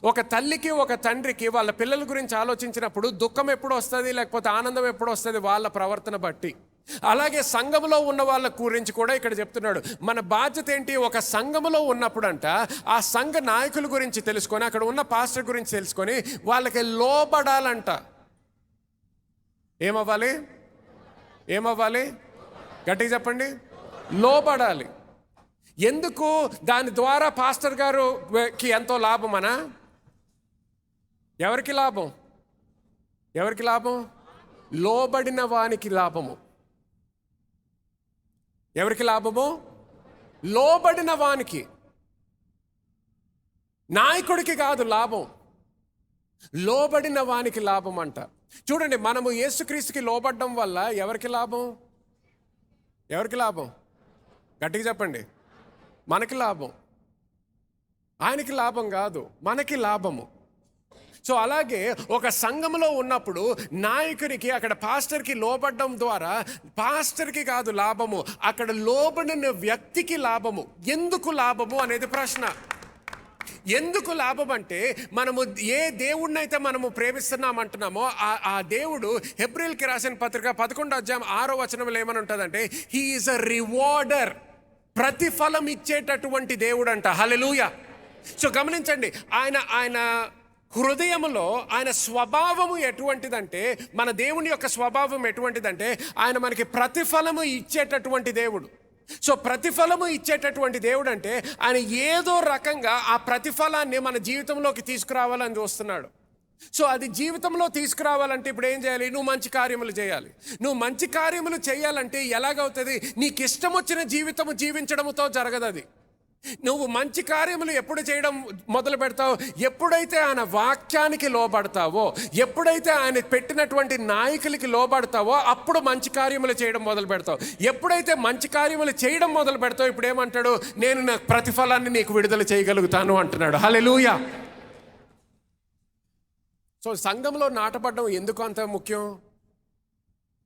ఒక తల్లికి ఒక తండ్రికి వాళ్ళ పిల్లల గురించి ఆలోచించినప్పుడు దుఃఖం ఎప్పుడు వస్తుంది, లేకపోతే ఆనందం ఎప్పుడు వస్తుంది? వాళ్ళ ప్రవర్తన బట్టి. అలాగే సంఘములో ఉన్న వాళ్ళ గురించి కూడా ఇక్కడ చెప్తున్నాడు. మన బాధ్యత ఏంటి? ఒక సంఘములో ఉన్నప్పుడు అంట ఆ సంఘ నాయకుల గురించి తెలుసుకొని, అక్కడ ఉన్న పాస్టర్ గురించి తెలుసుకొని వాళ్ళకి లోబడాలంట. ఏమవ్వాలి? ఏమవ్వాలి? గట్టిగా చెప్పండి. లోబడాలి. ఎందుకు? దాని ద్వారా పాస్టర్ గారుకి ఎంతో లాభమనా? ఎవరికి లాభం? ఎవరికి లాభం? లోబడిన వానికి లాభము. ఎవరికి లాభము? లోబడిన వానికి. నాయకుడికి కాదు లాభం, లోబడిన వానికి లాభం అంట. చూడండి, మనము యేసుక్రీస్తుకి లోబడడం వల్ల ఎవరికి లాభం? ఎవరికి లాభం? గట్టిగా చెప్పండి. మనకి లాభం. ఆయనకి లాభం కాదు, మనకి లాభము. సో అలాగే ఒక సంఘములో ఉన్నప్పుడు నాయకునికి, అక్కడ పాస్టర్కి లోబడడం ద్వారా పాస్టర్కి కాదు లాభము, అక్కడ లోబడిన వ్యక్తికి లాభము. ఎందుకు లాభము అనేది ప్రశ్న. ఎందుకు లాభం అంటే, మనము ఏ దేవుడిని అయితే మనము ప్రేమిస్తున్నామంటున్నామో ఆ దేవుడు హెబ్రీయులకి రాసిన పత్రిక 11వ అధ్యాయం 6వ వచనంలో ఏమని ఉంటుందంటే, హీ ఈజ్ అ రివార్డర్. ప్రతిఫలం ఇచ్చేటటువంటి దేవుడు అంట. హల్లెలూయా. సో గమనించండి, ఆయన హృదయములో ఆయన స్వభావము ఎటువంటిదంటే, మన దేవుని యొక్క స్వభావం ఎటువంటిదంటే, ఆయన మనకి ప్రతిఫలము ఇచ్చేటటువంటి దేవుడు. సో ప్రతిఫలము ఇచ్చేటటువంటి దేవుడు అంటే ఆయన ఏదో రకంగా ఆ ప్రతిఫలాన్ని మన జీవితంలోకి తీసుకురావాలని చూస్తున్నాడు. సో అది జీవితంలో తీసుకురావాలంటే ఇప్పుడు ఏం చేయాలి? నువ్వు మంచి కార్యములు చేయాలి. నువ్వు మంచి కార్యములు చేయాలంటే ఎలాగవుతుంది? నీకు ఇష్టం వచ్చిన జీవితము జీవించడంతో జరగదు అది. నువ్వు మంచి కార్యములు ఎప్పుడు చేయడం మొదలు పెడతావు? ఎప్పుడైతే ఆయన వాక్యానికి లోబడతావో, ఎప్పుడైతే ఆయన పెట్టినటువంటి నాయకులకి లోబడతావో అప్పుడు మంచి కార్యములు చేయడం మొదలు పెడతావు. ఎప్పుడైతే మంచి కార్యములు చేయడం మొదలు పెడతావు, ఇప్పుడు ఏమంటాడు? నేను నా ప్రతిఫలాన్ని నీకు విడుదల చేయగలుగుతాను అంటున్నాడు. హల్లెలూయా. సో సంఘంలో నాటబడడం ఎందుకు అంత ముఖ్యం?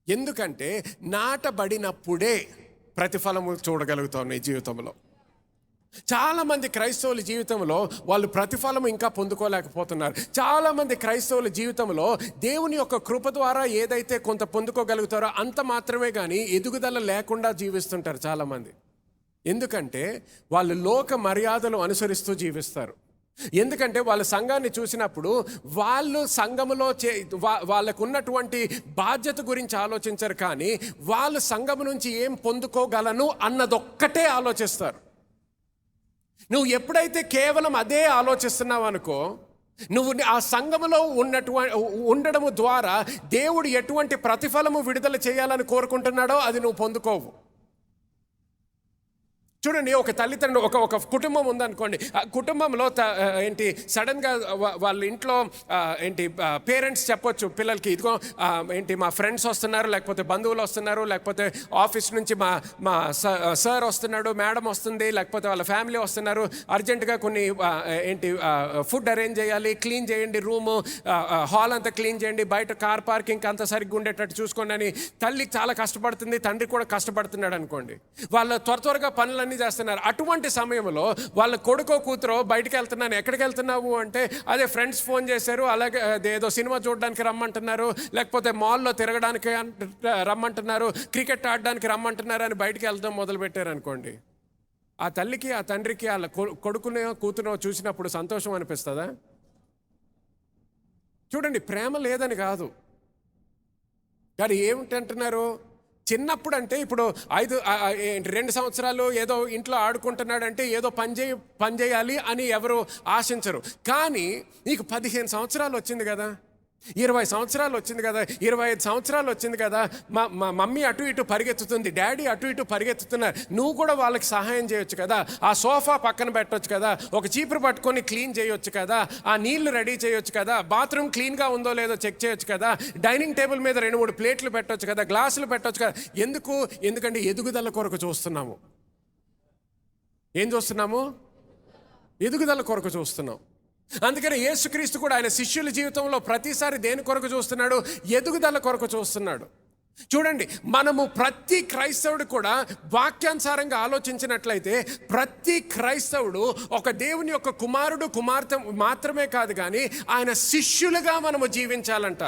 ఎందుకంటే నాటబడినప్పుడే ప్రతిఫలము చూడగలుగుతావు నీ జీవితంలో. చాలామంది క్రైస్తవుల జీవితంలో వాళ్ళు ప్రతిఫలం ఇంకా పొందుకోలేకపోతున్నారు. చాలామంది క్రైస్తవుల జీవితంలో దేవుని యొక్క కృప ద్వారా ఏదైతే కొంత పొందుకోగలుగుతారో అంత మాత్రమే కానీ ఎదుగుదల లేకుండా జీవిస్తుంటారు చాలామంది. ఎందుకంటే వాళ్ళు లోక మర్యాదలు అనుసరిస్తూ జీవిస్తారు. ఎందుకంటే వాళ్ళ సంఘాన్ని చూసినప్పుడు వాళ్ళు సంఘములో వాళ్ళకు ఉన్నటువంటి బాధ్యత గురించి ఆలోచించరు, కానీ వాళ్ళు సంఘము నుంచి ఏం పొందుకోగలను అన్నదొక్కటే ఆలోచిస్తారు. నువ్వు ఎప్పుడైతే కేవలం అదే ఆలోచిస్తున్నావు అనుకో, నువ్వు ఆ సంఘములో ఉండడము ద్వారా దేవుడు ఎటువంటి ప్రతిఫలము విడుదల చేయాలని కోరుకుంటున్నాడో అది నువ్వు పొందుకోవు. చూడండి, ఒక తల్లిదండ్రులు ఒక కుటుంబం ఉందనుకోండి. ఆ కుటుంబంలో సడన్గా వాళ్ళ ఇంట్లో పేరెంట్స్ చెప్పొచ్చు పిల్లలకి, ఇదిగో మా ఫ్రెండ్స్ వస్తున్నారు, లేకపోతే బంధువులు వస్తున్నారు, లేకపోతే ఆఫీస్ నుంచి మా సార్ వస్తున్నాడు, మేడం వస్తుంది, లేకపోతే వాళ్ళ ఫ్యామిలీ వస్తున్నారు, అర్జెంటుగా కొన్ని ఫుడ్ అరేంజ్ చేయాలి, క్లీన్ చేయండి, రూము హాల్ అంతా క్లీన్ చేయండి, బయట కార్ పార్కింగ్ అంతా సరిగ్గా ఉండేటట్టు చూసుకోండి అని తల్లి చాలా కష్టపడుతుంది, తండ్రి కూడా కష్టపడుతున్నాడు అనుకోండి. వాళ్ళ త్వరగా పనులు చేస్తున్నారు. అటువంటి సమయంలో వాళ్ళ కొడుకో కూతురో బయటకు వెళ్తున్నాను, ఎక్కడికి వెళ్తున్నావు అంటే అదే ఫ్రెండ్స్ ఫోన్ చేశారు, అలాగే ఏదో సినిమా చూడడానికి రమ్మంటున్నారు, లేకపోతే మాల్లో తిరగడానికి రమ్మంటున్నారు, క్రికెట్ ఆడడానికి రమ్మంటున్నారు అని బయటకు వెళ్తాం మొదలు పెట్టారు అనుకోండి. ఆ తల్లికి ఆ తండ్రికి వాళ్ళ కొడుకునో కూతురో చూసినప్పుడు సంతోషం అనిపిస్తుందా? చూడండి, ప్రేమ లేదని కాదు, కానీ ఏమిటంటున్నారు? చిన్నప్పుడు అంటే ఇప్పుడు 2 సంవత్సరాలు ఏదో ఇంట్లో ఆడుకుంటున్నాడంటే ఏదో పని చేయాలి అని ఎవరు ఆశించరు. కానీ నీకు 15 సంవత్సరాలు వచ్చింది కదా, 20 సంవత్సరాలు వచ్చింది కదా, 25 సంవత్సరాలు వచ్చింది కదా, మా మమ్మీ అటు ఇటు పరిగెత్తుతుంది, డాడీ అటు ఇటు పరిగెత్తుతున్నారు, నువ్వు కూడా వాళ్ళకి సహాయం చేయొచ్చు కదా, ఆ సోఫా పక్కన పెట్టొచ్చు కదా, ఒక చీపురు పట్టుకొని క్లీన్ చేయొచ్చు కదా, ఆ నీళ్లు రెడీ చేయొచ్చు కదా, బాత్రూమ్ క్లీన్గా ఉందో లేదో చెక్ చేయొచ్చు కదా, డైనింగ్ టేబుల్ మీద 2-3 ప్లేట్లు పెట్టొచ్చు కదా, గ్లాసులు పెట్టొచ్చు కదా. ఎందుకంటే ఎదుగుదల కొరకు చూస్తున్నాము. ఏం చూస్తున్నాము? ఎదుగుదల కొరకు చూస్తున్నాం. అందుకని యేసుక్రీస్తు కూడా ఆయన శిష్యుల జీవితంలో ప్రతిసారి దేని కొరకు చూస్తున్నాడు? ఎదుగుదల కొరకు చూస్తున్నాడు. చూడండి, మనము ప్రతి క్రైస్తవుడు కూడా వాక్యానుసారంగా ఆలోచించినట్లయితే ప్రతి క్రైస్తవుడు ఒక దేవుని యొక్క కుమారుడు కుమార్తె మాత్రమే కాదు, కానీ ఆయన శిష్యులుగా మనము జీవించాలంట.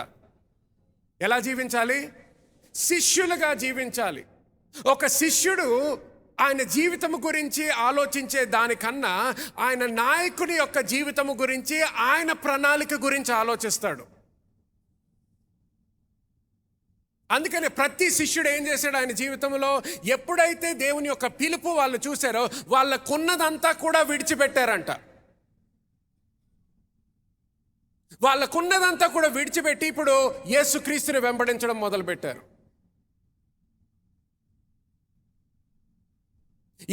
ఎలా జీవించాలి? శిష్యులుగా జీవించాలి. ఒక శిష్యుడు ఆయన జీవితము గురించి ఆలోచించే దానికన్నా ఆయన నాయకుని యొక్క జీవితము గురించి, ఆయన ప్రణాళిక గురించి ఆలోచిస్తాడు. అందుకని ప్రతి శిష్యుడు ఏం చేశాడు ఆయన జీవితంలో? ఎప్పుడైతే దేవుని యొక్క పిలుపు వాళ్ళు చూశారో వాళ్ళకున్నదంతా కూడా విడిచిపెట్టారంట. వాళ్ళకున్నదంతా కూడా విడిచిపెట్టి ఇప్పుడు యేసుక్రీస్తుని వెంబడించడం మొదలుపెట్టారు.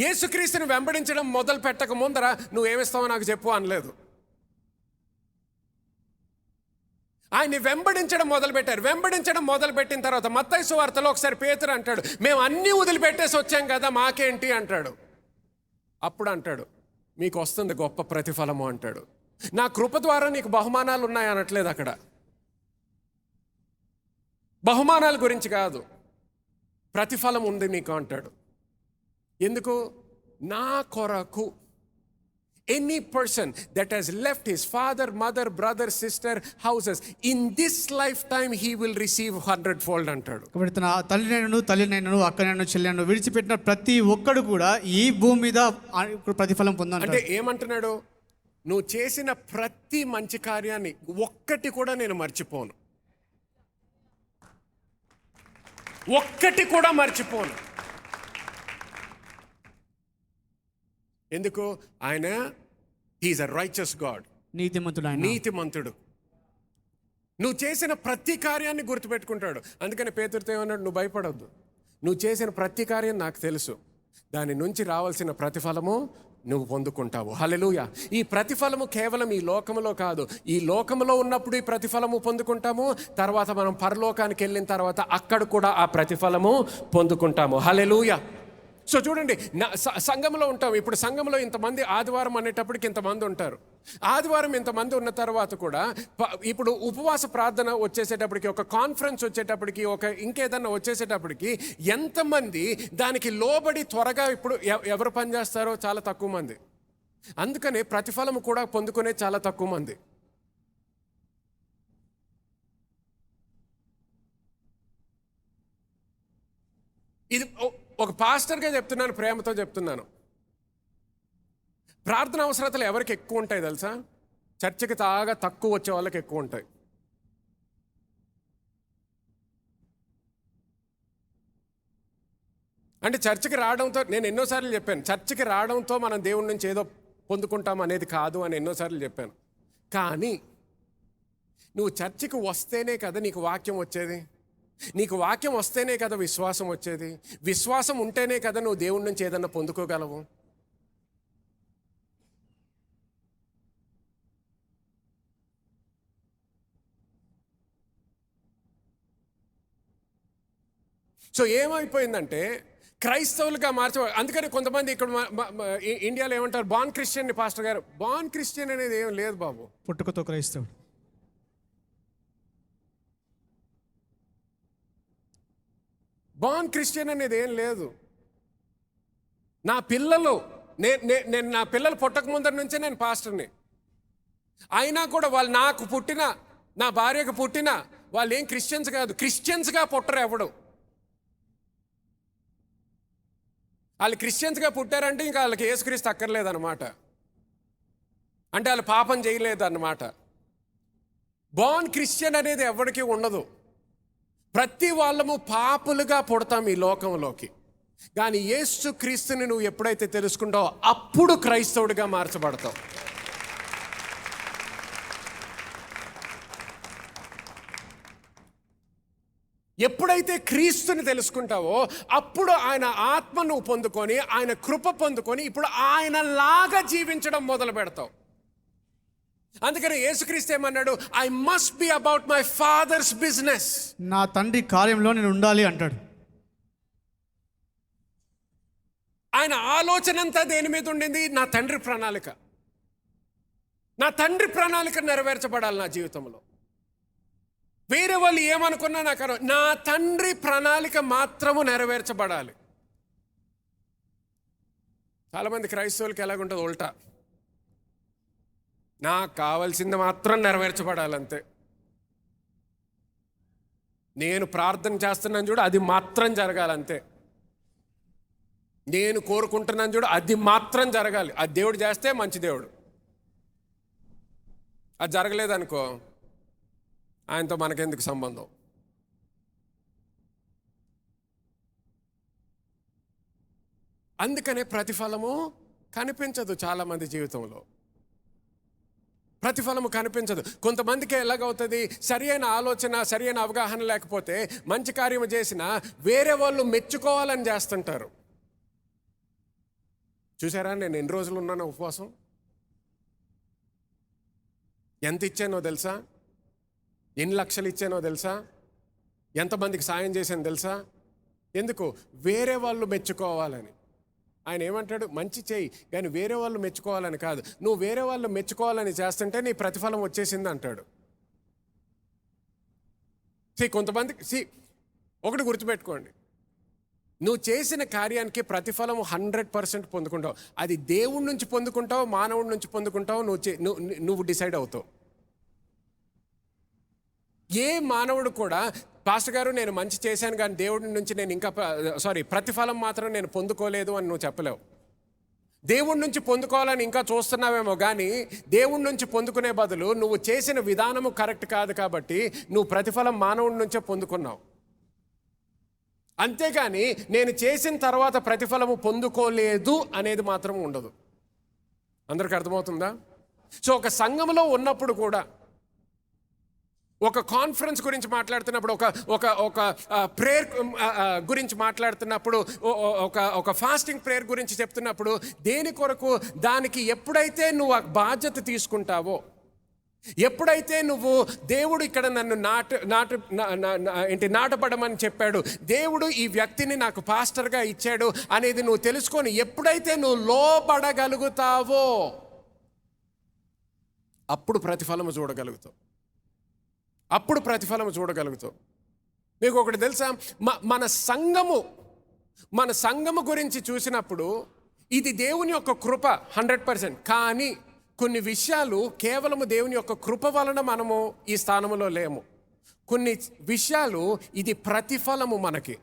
యేసుక్రీస్తుని వెంబడించడం మొదలు పెట్టక ముందర నువ్వేమిస్తావో నాకు చెప్పు అనలేదు. ఆయన్ని వెంబడించడం మొదలుపెట్టారు. వెంబడించడం మొదలుపెట్టిన తర్వాత మత్తయి సువార్తలో ఒకసారి పేతురు అంటాడు, మేము అన్నీ వదిలిపెట్టేసి వచ్చాం కదా, మాకేంటి అంటాడు. అప్పుడు అంటాడు, మీకు వస్తుంది గొప్ప ప్రతిఫలము అంటాడు. నా కృప ద్వారా నీకు బహుమానాలు ఉన్నాయి అనట్లేదు అక్కడ. బహుమానాల గురించి కాదు, ప్రతిఫలం ఉంది నీకు అంటాడు. ఎందుకు? నా కొరకు. Any person that he's left his father, mother, brother, sister, houses in this lifetime he will receive 100-fold అంటాడు. కాబట్టి తన తల్లినైనను అక్కనైనా చెల్లెను విడిచిపెట్టిన ప్రతి ఒక్కడు కూడా ఈ భూమి మీద ప్రతిఫలం పొందాలి. అంటే ఏమంటున్నాడు? నువ్వు చేసిన ప్రతి మంచి కార్యాన్ని ఒక్కటి కూడా నేను మర్చిపోను, ఒక్కటి కూడా మర్చిపోను. ఎందుకు? ఆయన హీఈస్ అ రైచస్ గాడ్, నీతిమంతుడు. నువ్వు చేసిన ప్రతి కార్యాన్ని గుర్తుపెట్టుకుంటాడు. అందుకని పేతురుతో ఏమన్నాడు, నువ్వు భయపడొద్దు, నువ్వు చేసిన ప్రతి కార్యం నాకు తెలుసు, దాని నుంచి రావాల్సిన ప్రతిఫలము నువ్వు పొందుకుంటావు. హల్లెలూయా. ఈ ప్రతిఫలము కేవలం ఈ లోకములో కాదు, ఈ లోకములో ఉన్నప్పుడు ఈ ప్రతిఫలము పొందుకుంటాము, తర్వాత మనం పరలోకానికి వెళ్ళిన తర్వాత అక్కడ కూడా ఆ ప్రతిఫలము పొందుకుంటాము. హల్లెలూయా. సో చూడండి, సంఘంలో ఉంటాం. ఇప్పుడు సంఘంలో ఇంతమంది, ఆదివారం అనేటప్పటికి ఇంతమంది ఉంటారు. ఆదివారం ఇంతమంది ఉన్న తర్వాత కూడా ఇప్పుడు ఉపవాస ప్రార్థన వచ్చేసేటప్పటికి, ఒక కాన్ఫరెన్స్ వచ్చేటప్పటికి, ఒక ఇంకేదన్నా వచ్చేసేటప్పటికి ఎంతమంది దానికి లోబడి త్వరగా ఇప్పుడు ఎవరు పనిచేస్తారో చాలా తక్కువ మంది. అందుకని ప్రతిఫలం కూడా పొందుకునే చాలా తక్కువ మంది. ఇది ఒక పాస్టర్గా చెప్తున్నాను, ప్రేమతో చెప్తున్నాను. ప్రార్థన అవసరతలు ఎవరికి ఎక్కువ ఉంటాయి తెలుసా? చర్చికి తక్కువ వచ్చే వాళ్ళకి ఎక్కువ ఉంటాయి. అంటే చర్చికి రావడంతో, నేను ఎన్నోసార్లు చెప్పాను, చర్చికి రావడంతో మనం దేవుడి నుంచి ఏదో పొందుకుంటాం అనేది కాదు అని ఎన్నోసార్లు చెప్పాను. కానీ నువ్వు చర్చికి వస్తేనే కదా నీకు వాక్యం వచ్చేది, నీకు వాక్యం వస్తేనే కదా విశ్వాసం వచ్చేది, విశ్వాసం ఉంటేనే కదా నువ్వు దేవుడి నుంచి ఏదన్నా పొందుకోగలవు. సో ఏమైపోయిందంటే క్రైస్తవులుగా అందుకని కొంతమంది ఇక్కడ ఇండియాలో ఏమంటారు, బాన్ క్రిస్టియన్. పాస్టర్ గారు, బాన్ క్రిస్టియన్ అనేది ఏం లేదు బాబు, పుట్టుకతో క్రైస్తవుడు. బాన్ క్రిస్టియన్ అనేది ఏం లేదు. నా పిల్లలు, నేను నా పిల్లలు పుట్టక ముందర నుంచే నేను పాస్టర్ని. అయినా కూడా వాళ్ళు నాకు పుట్టిన, నా భార్యకు పుట్టిన వాళ్ళు ఏం క్రిస్టియన్స్ కాదు. క్రిస్టియన్స్గా పుట్టరు ఎవడు. వాళ్ళు క్రిస్టియన్స్గా పుట్టారంటే ఇంకా వాళ్ళకి యేసుక్రీస్తు అక్కర్లేదన్నమాట, అంటే వాళ్ళు పాపం చేయలేదన్నమాట. బాన్ క్రిస్టియన్ అనేది ఎవరికి ఉండదు. ప్రతి వాళ్ళము పాపులుగా పుడతాం ఈ లోకంలోకి. కానీ యేసు క్రీస్తుని నువ్వు ఎప్పుడైతే తెలుసుకుంటావో అప్పుడు క్రైస్తవుడిగా మార్చబడతావు. ఎప్పుడైతే క్రీస్తుని తెలుసుకుంటావో అప్పుడు ఆయన ఆత్మను పొందుకొని, ఆయన కృప పొందుకొని ఇప్పుడు ఆయనలాగా జీవించడం మొదలు పెడతావు. అందుకని యేసుక్రీస్తు ఏమన్నాడు, I must be about my father's business. నా తండ్రి కార్యంలో నేను ఉండాలి అంటాడు. ఆయన ఆలోచన అంతా దేని మీద ఉండింది? నా తండ్రి ప్రణాళిక. నా తండ్రి ప్రణాళిక నెరవేర్చబడాలి నా జీవితంలో. వేరే వాళ్ళు ఏమనుకున్నా నాకు నా తండ్రి ప్రణాళిక మాత్రము నెరవేర్చబడాలి. చాలామంది క్రైస్తవులకి ఎలాగుంటుంది ఉల్టా, నాకు కావాల్సింది మాత్రం నెరవేర్చబడాలంతే. నేను ప్రార్థన చేస్తున్నాను చూడు, అది మాత్రం జరగాలంతే. నేను కోరుకుంటున్నాను చూడు, అది మాత్రం జరగాలి. అది దేవుడు చేస్తే మంచి దేవుడు, అది జరగలేదనుకో ఆయనతో మనకెందుకు సంబంధం. అందుకనే ప్రతిఫలము కనిపించదు చాలామంది జీవితంలో. ప్రతిఫలము కనిపించదు. కొంతమందికి ఎలాగవుతుంది, సరి అయిన ఆలోచన, సరి అయిన అవగాహన లేకపోతే మంచి కార్యము చేసినా వేరే వాళ్ళు మెచ్చుకోవాలని చేస్తుంటారు. చూసారా, నేను ఎన్ని రోజులు ఉన్నాను ఉపవాసం, ఎంత ఇచ్చానో తెలుసా, ఎన్ని లక్షలు ఇచ్చానో తెలుసా, ఎంతమందికి సాయం చేశానో తెలుసా? ఎందుకు? వేరే వాళ్ళు మెచ్చుకోవాలని. ఆయన ఏమంటాడు, మంచి చేయి కానీ వేరే వాళ్ళు మెచ్చుకోవాలని కాదు. నువ్వు వేరే వాళ్ళు మెచ్చుకోవాలని చేస్తుంటే నీ ప్రతిఫలం వచ్చేసింది అంటాడు. కొంతమందికి ఒకటి గుర్తుపెట్టుకోండి, నువ్వు చేసిన కార్యానికి ప్రతిఫలం 100% పొందుకుంటావు. అది దేవుడి నుంచి పొందుకుంటావు, మానవుడి నుంచి పొందుకుంటావు, నువ్వు డిసైడ్ అవుతావు. ఏ మానవుడు కూడా పాస్టర్ గారు నేను మంచి చేశాను కానీ దేవుడి నుంచి నేను ఇంకా ప్రతిఫలం మాత్రం నేను పొందుకోలేదు అని నువ్వు చెప్పలేవు. దేవుడి నుంచి పొందుకోవాలని ఇంకా చూస్తున్నావేమో కానీ దేవుడి నుంచి పొందుకునే బదులు నువ్వు చేసిన విధానము కరెక్ట్ కాదు కాబట్టి నువ్వు ప్రతిఫలం మానవుడి నుంచే పొందుకున్నావు. అంతేగాని నేను చేసిన తర్వాత ప్రతిఫలము పొందుకోలేదు అనేది మాత్రం ఉండదు. అందరికి అర్థమవుతుందా? సో ఒక సంఘంలో ఉన్నప్పుడు కూడా ఒక కాన్ఫరెన్స్ గురించి మాట్లాడుతున్నప్పుడు, ఒక ప్రేయర్ గురించి మాట్లాడుతున్నప్పుడు, ఒక ఫాస్టింగ్ ప్రేయర్ గురించి చెప్తున్నప్పుడు, దేని కొరకు దానికి ఎప్పుడైతే నువ్వు ఆ బాధ్యత తీసుకుంటావో, ఎప్పుడైతే నువ్వు దేవుడు ఇక్కడ నన్ను నాటపడమని చెప్పాడు, దేవుడు ఈ వ్యక్తిని నాకు పాస్టర్గా ఇచ్చాడు అనేది నువ్వు తెలుసుకొని ఎప్పుడైతే నువ్వు లోబడగలుగుతావో అప్పుడు ప్రతిఫలము చూడగలుగుతావు. అప్పుడు ప్రతిఫలము చూడగలుగుతావు. మీకు ఒకటి తెలుసా, మన సంఘము గురించి చూసినప్పుడు ఇది దేవుని యొక్క కృప 100%. కానీ కొన్ని విషయాలు కేవలము దేవుని యొక్క కృప వలన మనము ఈ స్థానంలో లేము. కొన్ని విషయాలు ఇది ప్రతిఫలము, మనకి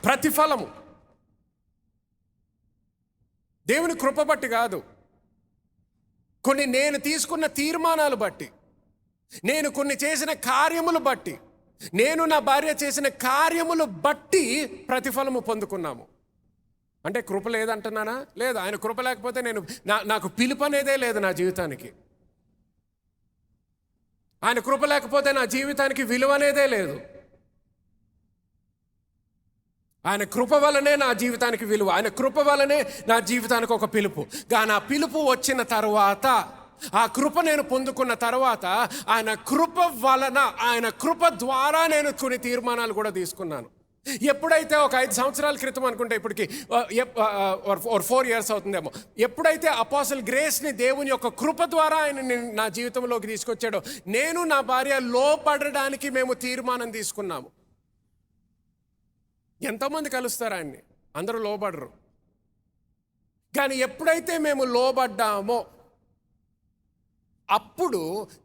ప్రతిఫలము. దేవుని కృప బట్టి కాదు, కొన్ని నేను తీసుకున్న తీర్మానాలు బట్టి, నేను కొన్ని చేసిన కార్యములు బట్టి, నేను నా భార్య చేసిన కార్యములు బట్టి ప్రతిఫలము పొందుకున్నాము. అంటే కృప లేదంటున్నానా? లేదు. ఆయన కృప లేకపోతే నాకు పిలుపు అనేదే లేదు నా జీవితానికి. ఆయన కృప లేకపోతే నా జీవితానికి విలువ అనేదే లేదు. ఆయన కృప వలనే నా జీవితానికి విలువ, ఆయన కృప వలనే నా జీవితానికి ఒక పిలుపు. కానీ ఆ పిలుపు వచ్చిన తర్వాత, ఆ కృప నేను పొందుకున్న తర్వాత, ఆయన కృప వలన, ఆయన కృప ద్వారా నేను కొన్ని తీర్మానాలు కూడా తీసుకున్నాను. ఎప్పుడైతే ఒక 5 సంవత్సరాల క్రితం అనుకుంటే, ఇప్పటికి 4 years అవుతుందేమో, ఎప్పుడైతే అపోస్టల్ గ్రేస్ని దేవుని యొక్క కృప ద్వారా ఆయన నా జీవితంలోకి తీసుకొచ్చాడో, నేను నా భార్య లోపడడానికి మేము తీర్మానం తీసుకున్నాము. ఎంతోమంది కలుస్తారు ఆయన్ని, అందరూ లోబడరు. కానీ ఎప్పుడైతే మేము లోబడ్డామో అప్పుడు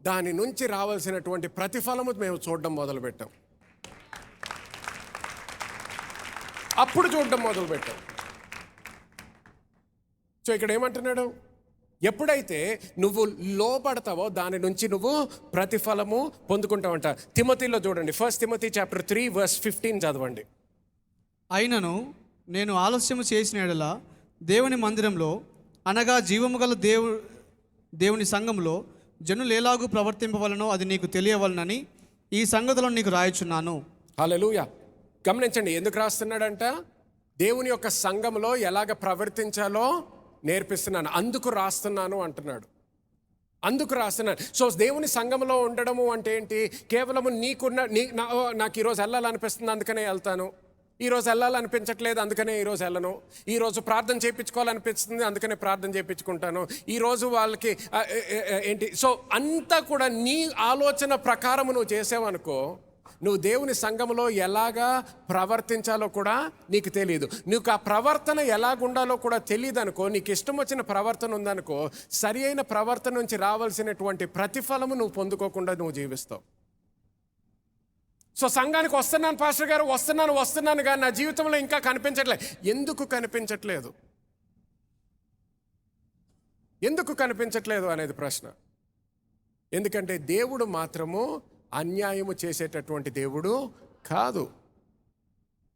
దాని నుంచి రావాల్సినటువంటి ప్రతిఫలము మేము చూడడం మొదలుపెట్టాం. అప్పుడు చూడడం మొదలుపెట్టాం. సో ఇక్కడ ఏమంటున్నాడు, ఎప్పుడైతే నువ్వు లోబడతావో దాని నుంచి నువ్వు ప్రతిఫలము పొందుకుంటావంట. తిమోతిలో చూడండి, 1 Timothy chapter 3 verse 15 చదవండి. అయినను నేను ఆలస్యము చేసిన యెడల దేవుని మందిరంలో, అనగా జీవము గల దేవుని సంఘంలో జనులు ఎలాగూ ప్రవర్తింపవలనో అది నీకు తెలియవలనని ఈ సంగతులను నీకు రాయచున్నాను. హల్లెలూయా. గమనించండి, ఎందుకు రాస్తున్నాడంట? దేవుని యొక్క సంఘంలో ఎలాగ ప్రవర్తించాలో నేర్పిస్తున్నాను, అందుకు రాస్తున్నాను అంటున్నాడు. అందుకు రాస్తున్నాను. సో దేవుని సంఘంలో ఉండడము అంటే ఏంటి? కేవలము నాకు ఈరోజు వెళ్ళాలనిపిస్తుంది అందుకనే వెళ్తాను, ఈరోజు వెళ్ళాలనిపించట్లేదు అందుకనే ఈరోజు వెళ్ళను, ఈరోజు ప్రార్థన చేయించుకోవాలనిపిస్తుంది అందుకనే ప్రార్థన చేయించుకుంటాను, ఈరోజు వాళ్ళకి ఏంటి. సో అంతా కూడా నీ ఆలోచన ప్రకారం నువ్వు చేసావనుకో, నువ్వు దేవుని సంఘంలో ఎలాగా ప్రవర్తించాలో కూడా నీకు తెలియదు. నీకు ఆ ప్రవర్తన ఎలాగుండాలో కూడా తెలియదు అనుకో, నీకు ఇష్టం వచ్చిన ప్రవర్తన ఉందనుకో, సరి అయిన ప్రవర్తన నుంచి రావాల్సినటువంటి ప్రతిఫలము నువ్వు పొందుకోకుండా నువ్వు జీవిస్తావు. సో సంఘానికి వస్తున్నాను పాస్టర్ గారు, వస్తున్నాను కానీ నా జీవితంలో ఇంకా కనిపించట్లేదు. ఎందుకు కనిపించట్లేదు? ఎందుకు కనిపించట్లేదు అనేది ప్రశ్న. ఎందుకంటే దేవుడు మాత్రము అన్యాయము చేసేటటువంటి దేవుడు కాదు.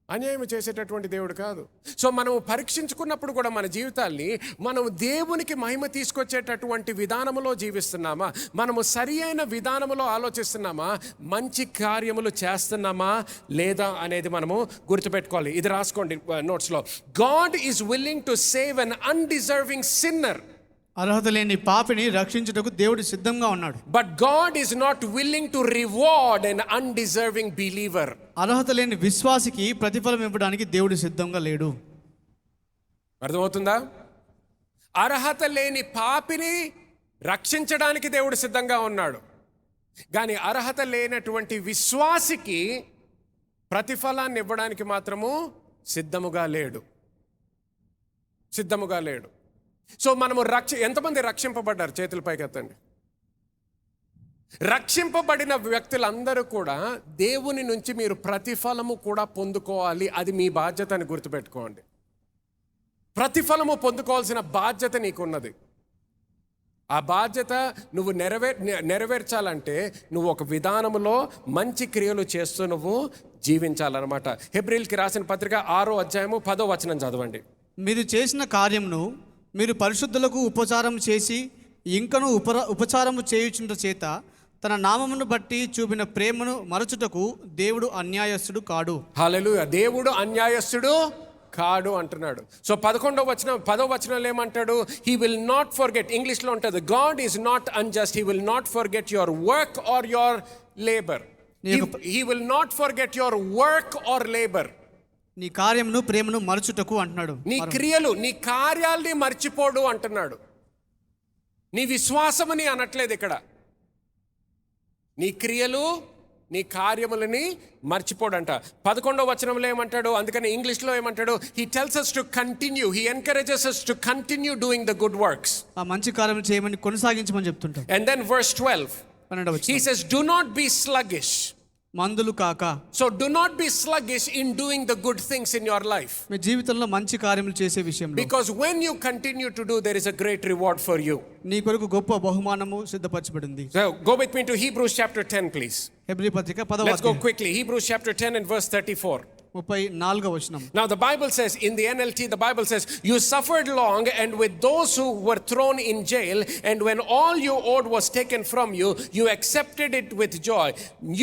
అన్యాయం చేసేటటువంటి దేవుడు కాదు. సో మనం పరీక్షించుకున్నప్పుడు కూడా మన జీవితాల్ని మనం దేవునికి మహిమ తీసుకొచ్చేటటువంటి విధానంలో జీవిస్తున్నామా, మనము సరి అయిన విధానంలో ఆలోచిస్తున్నామా, మంచి కార్యములు చేస్తున్నామా లేదా అనేది మనము గుర్తుపెట్టుకోవాలి. ఇది రాసుకోండి నోట్స్లో. God is willing to save an undeserving sinner. అర్హత లేని పాపిని రక్షించుటకు దేవుడు సిద్ధంగా ఉన్నాడు. But God is not willing to reward an undeserving believer. అర్హత లేని విశ్వాసికి ప్రతిఫలం ఇవ్వడానికి దేవుడు సిద్ధంగా లేడు. అర్థమవుతుందా? అర్హత లేని పాపిని రక్షించడానికి దేవుడు సిద్ధంగా ఉన్నాడు, కానీ అర్హత లేనటువంటి విశ్వాసికి ప్రతిఫలాన్ని ఇవ్వడానికి మాత్రము సిద్ధముగా లేడు. సో మనము ఎంతమంది రక్షింపబడ్డారు? చేతుల పైకి ఎత్తండి. రక్షింపబడిన వ్యక్తులందరూ కూడా దేవుని నుంచి మీరు ప్రతిఫలము కూడా పొందుకోవాలి. అది మీ బాధ్యత అని గుర్తుపెట్టుకోండి. ప్రతిఫలము పొందుకోవాల్సిన బాధ్యత నీకున్నది. ఆ బాధ్యత నువ్వు నెరవేర్చాలంటే నువ్వు ఒక విధానములో మంచి క్రియలు చేస్తూ నువ్వు జీవించాలన్నమాట. హెబ్రీయులకి రాసిన పత్రిక 6వ అధ్యాయము 10వ వచనం చదవండి. మీరు చేసిన కార్యమును మీరు పరిశుద్ధులకు ఉపచారం చేసి ఇంకను ఉపచారము చేయుచుంట చేత తన నామమును బట్టి చూపిన ప్రేమను మరచుటకు దేవుడు అన్యాయస్తుడు కాడు. హల్లెలూయా. దేవుడు అన్యాయస్తుడు కాడు అంటున్నాడు. సో 10వ వచనంలో ఏమంటాడు? He will not forget. ఇంగ్లీష్లో ఉంటుంది, God is not unjust, he will not forget your work or your labour. He will not forget your work or labour. నీ కార్యమును ప్రేమను మరచుటకు అంటున్నాడు. నీ క్రియలు, నీ కార్యాలని మర్చిపోడు అంటున్నాడు. నీ విశ్వాసమని అనట్లేదు ఇక్కడ. నీ క్రియలు, నీ కార్యములని మర్చిపోడంట. 11వ వచనంలో ఏమంటాడు? అందుకని ఇంగ్లీష్లో ఏమంటాడు? He tells us to continue, he encourages us to continue doing the good works. ఆ మంచి కార్యములు చేయమని కొనసాగించమని చెప్తుంటాడు. And then verse 12, he says, do not be sluggish. మందులు కాక. So do not be sluggish in doing the good things in your life. మీ జీవితంలో మంచి కార్యములు చేసే విషయంలో. Because when you continue to do, there is a great reward for you. నీ కొరకు గొప్ప బహుమానము సిద్ధపరచబడింది. So go with me to Hebrews chapter 10 please. Hebrew పత్రిక 10వ Let's go quickly. Hebrews chapter 10 and verse 34. 34వ వచనం. Now the Bible says, in the NLT, the Bible says, you suffered long and with those who were thrown in jail, and when all you owed was taken from you, you accepted it with joy.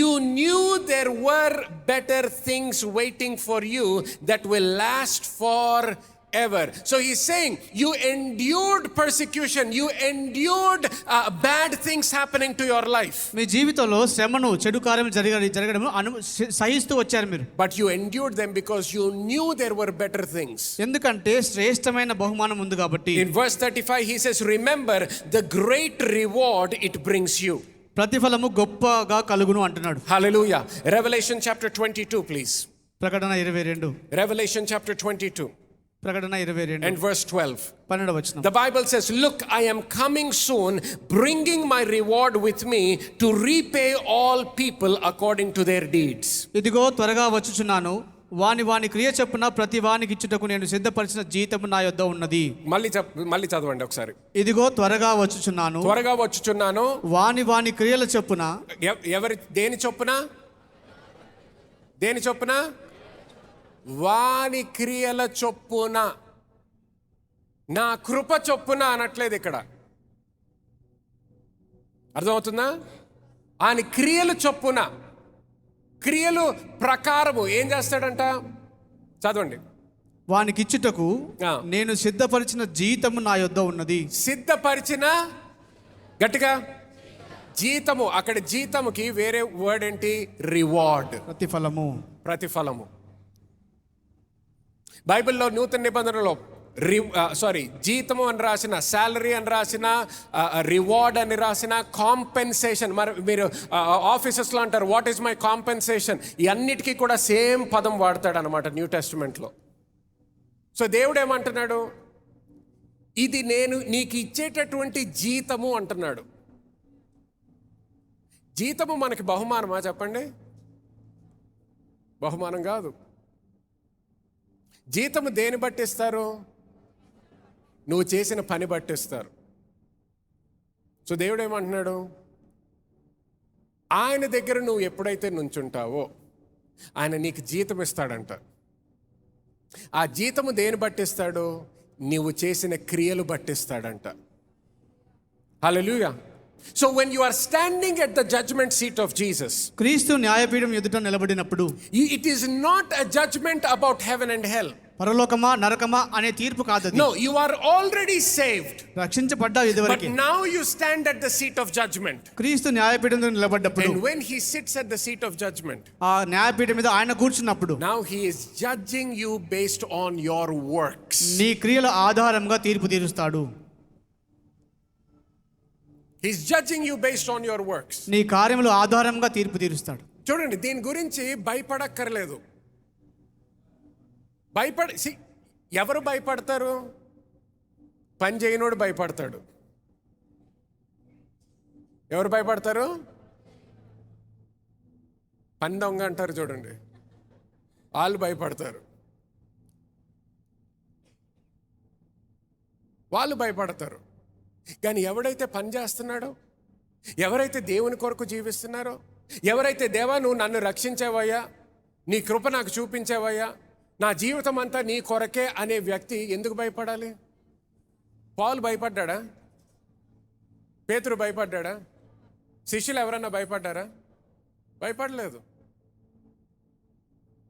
You knew there were better things waiting for you that will last forever. So he's saying, you endured persecution, you endured bad things happening to your life. మీ జీవితంలో శ్రమను, చెడు కార్యములు జరగడం సహిస్తూ వచ్చారు మీరు. But you endured them because you knew there were better things. ఎందుకంటే శ్రేష్టమైన బహుమానం ఉంది కాబట్టి. In verse 35 he says, remember the great reward it brings you. ప్రతిఫలము గొప్పగా కలుగును అంటున్నాడు. Hallelujah. Revelation chapter 22 please. ప్రకటన 22. Revelation chapter 22 ప్రకటన 22 and verse 12. 12వ వచనం. The Bible says, look, I am coming soon, bringing my reward with me to repay all people according to their deeds. ఇదిగో త్వరగా వచ్చుచున్నాను, వాని క్రియ చొప్పున ప్రతి వానికి ఇచ్చుటకు నేను సిద్ధపరిచిన జీతము నా యొద్ద ఉన్నది. మళ్ళీ చదవండి ఒకసారి. ఇదిగో త్వరగా వచ్చుచున్నాను, వాని క్రియల చొప్పున. దేని చొప్పున? వాని క్రియల చొప్పున, నా కృప చొప్పున అనట్లేదు ఇక్కడ. అర్థమవుతుందా? ఆయన క్రియల చొప్పున, క్రియలు ప్రకారము ఏం చేస్తాడంట? చదవండి. వానికి ఇచ్చుటకు నేను సిద్ధపరిచిన జీతము నా యొద్ద ఉన్నది. సిద్ధపరిచిన, గట్టిగా, జీతము. అక్కడ జీతముకి వేరే వర్డ్ ఏంటి? రివార్డ్, ప్రతిఫలము. బైబిల్లో నూతన నిబంధనలో జీతము అని రాసిన, శాలరీ అని రాసిన, రివార్డ్ అని రాసిన, కాంపెన్సేషన్. మరి మీరు ఆఫీసెస్లో అంటారు, వాట్ ఈస్ మై కాంపెన్సేషన్? ఈ అన్నిటికీ కూడా సేమ్ పదం వాడతాడు అనమాట న్యూ టెస్టిమెంట్లో. సో దేవుడు ఏమంటున్నాడు? ఇది నేను నీకు ఇచ్చేటటువంటి జీతము అంటున్నాడు. జీతము మనకి బహుమానమా చెప్పండి? బహుమానం కాదు. జీతము దేని బట్టి ఇస్తారు? నువ్వు చేసిన పని బట్టి ఇస్తారు. సో దేవుడు ఏమంటున్నాడు? ఆయన దగ్గర నువ్వు ఎప్పుడైతే నుంచుంటావో ఆయన నీకు జీతం ఇస్తాడంట. ఆ జీతము దేని బట్టి ఇస్తాడు? నువ్వు చేసిన క్రియలు బట్టి ఇస్తాడంట. హల్లెలూయా. So when you are standing at the judgment seat of Jesus, క్రీస్తు న్యాయపీఠం ఎదుట నిలబడినప్పుడు, it is not a judgment about heaven and hell. పరలోకమా నరకమా అనే తీర్పు కాదు. No, you are already saved. రక్షించబడ్డావు ఇదివరకే. But now you stand at the seat of judgment. క్రీస్తు న్యాయపీఠం మీద నిలబడ్డప్పుడు, and when he sits at the seat of judgment, ఆ న్యాయపీఠం మీద ఆయన కూర్చున్నప్పుడు, now he is judging you based on your works. నీ క్రియల ఆధారంగా తీర్పు తీరుస్తాడు. He's judging you based on your works. నీ కార్యముల ఆధారంగా తీర్పు తీరుస్తాడు. చూడండి, దీని గురించి భయపడక్కర్లేదు. ఎవరు భయపడతారు? పని చేయనోడు భయపడతాడు. ఎవరు భయపడతారు? పని దొంగ అంటారు చూడండి, వాళ్ళు భయపడతారు. వాళ్ళు భయపడతారు. కానీ ఎవడైతే పని చేస్తున్నాడో, ఎవరైతే దేవుని కొరకు జీవిస్తున్నారో, ఎవరైతే దేవా నువ్వు నన్ను రక్షించావయ్యా, నీ కృప నాకు చూపించావయ్యా, నా జీవితం అంతా నీ కొరకే అనే వ్యక్తి ఎందుకు భయపడాలి? పౌలు భయపడ్డా? పేతురు భయపడ్డా? శిష్యులు ఎవరన్నా భయపడ్డారా? భయపడలేదు.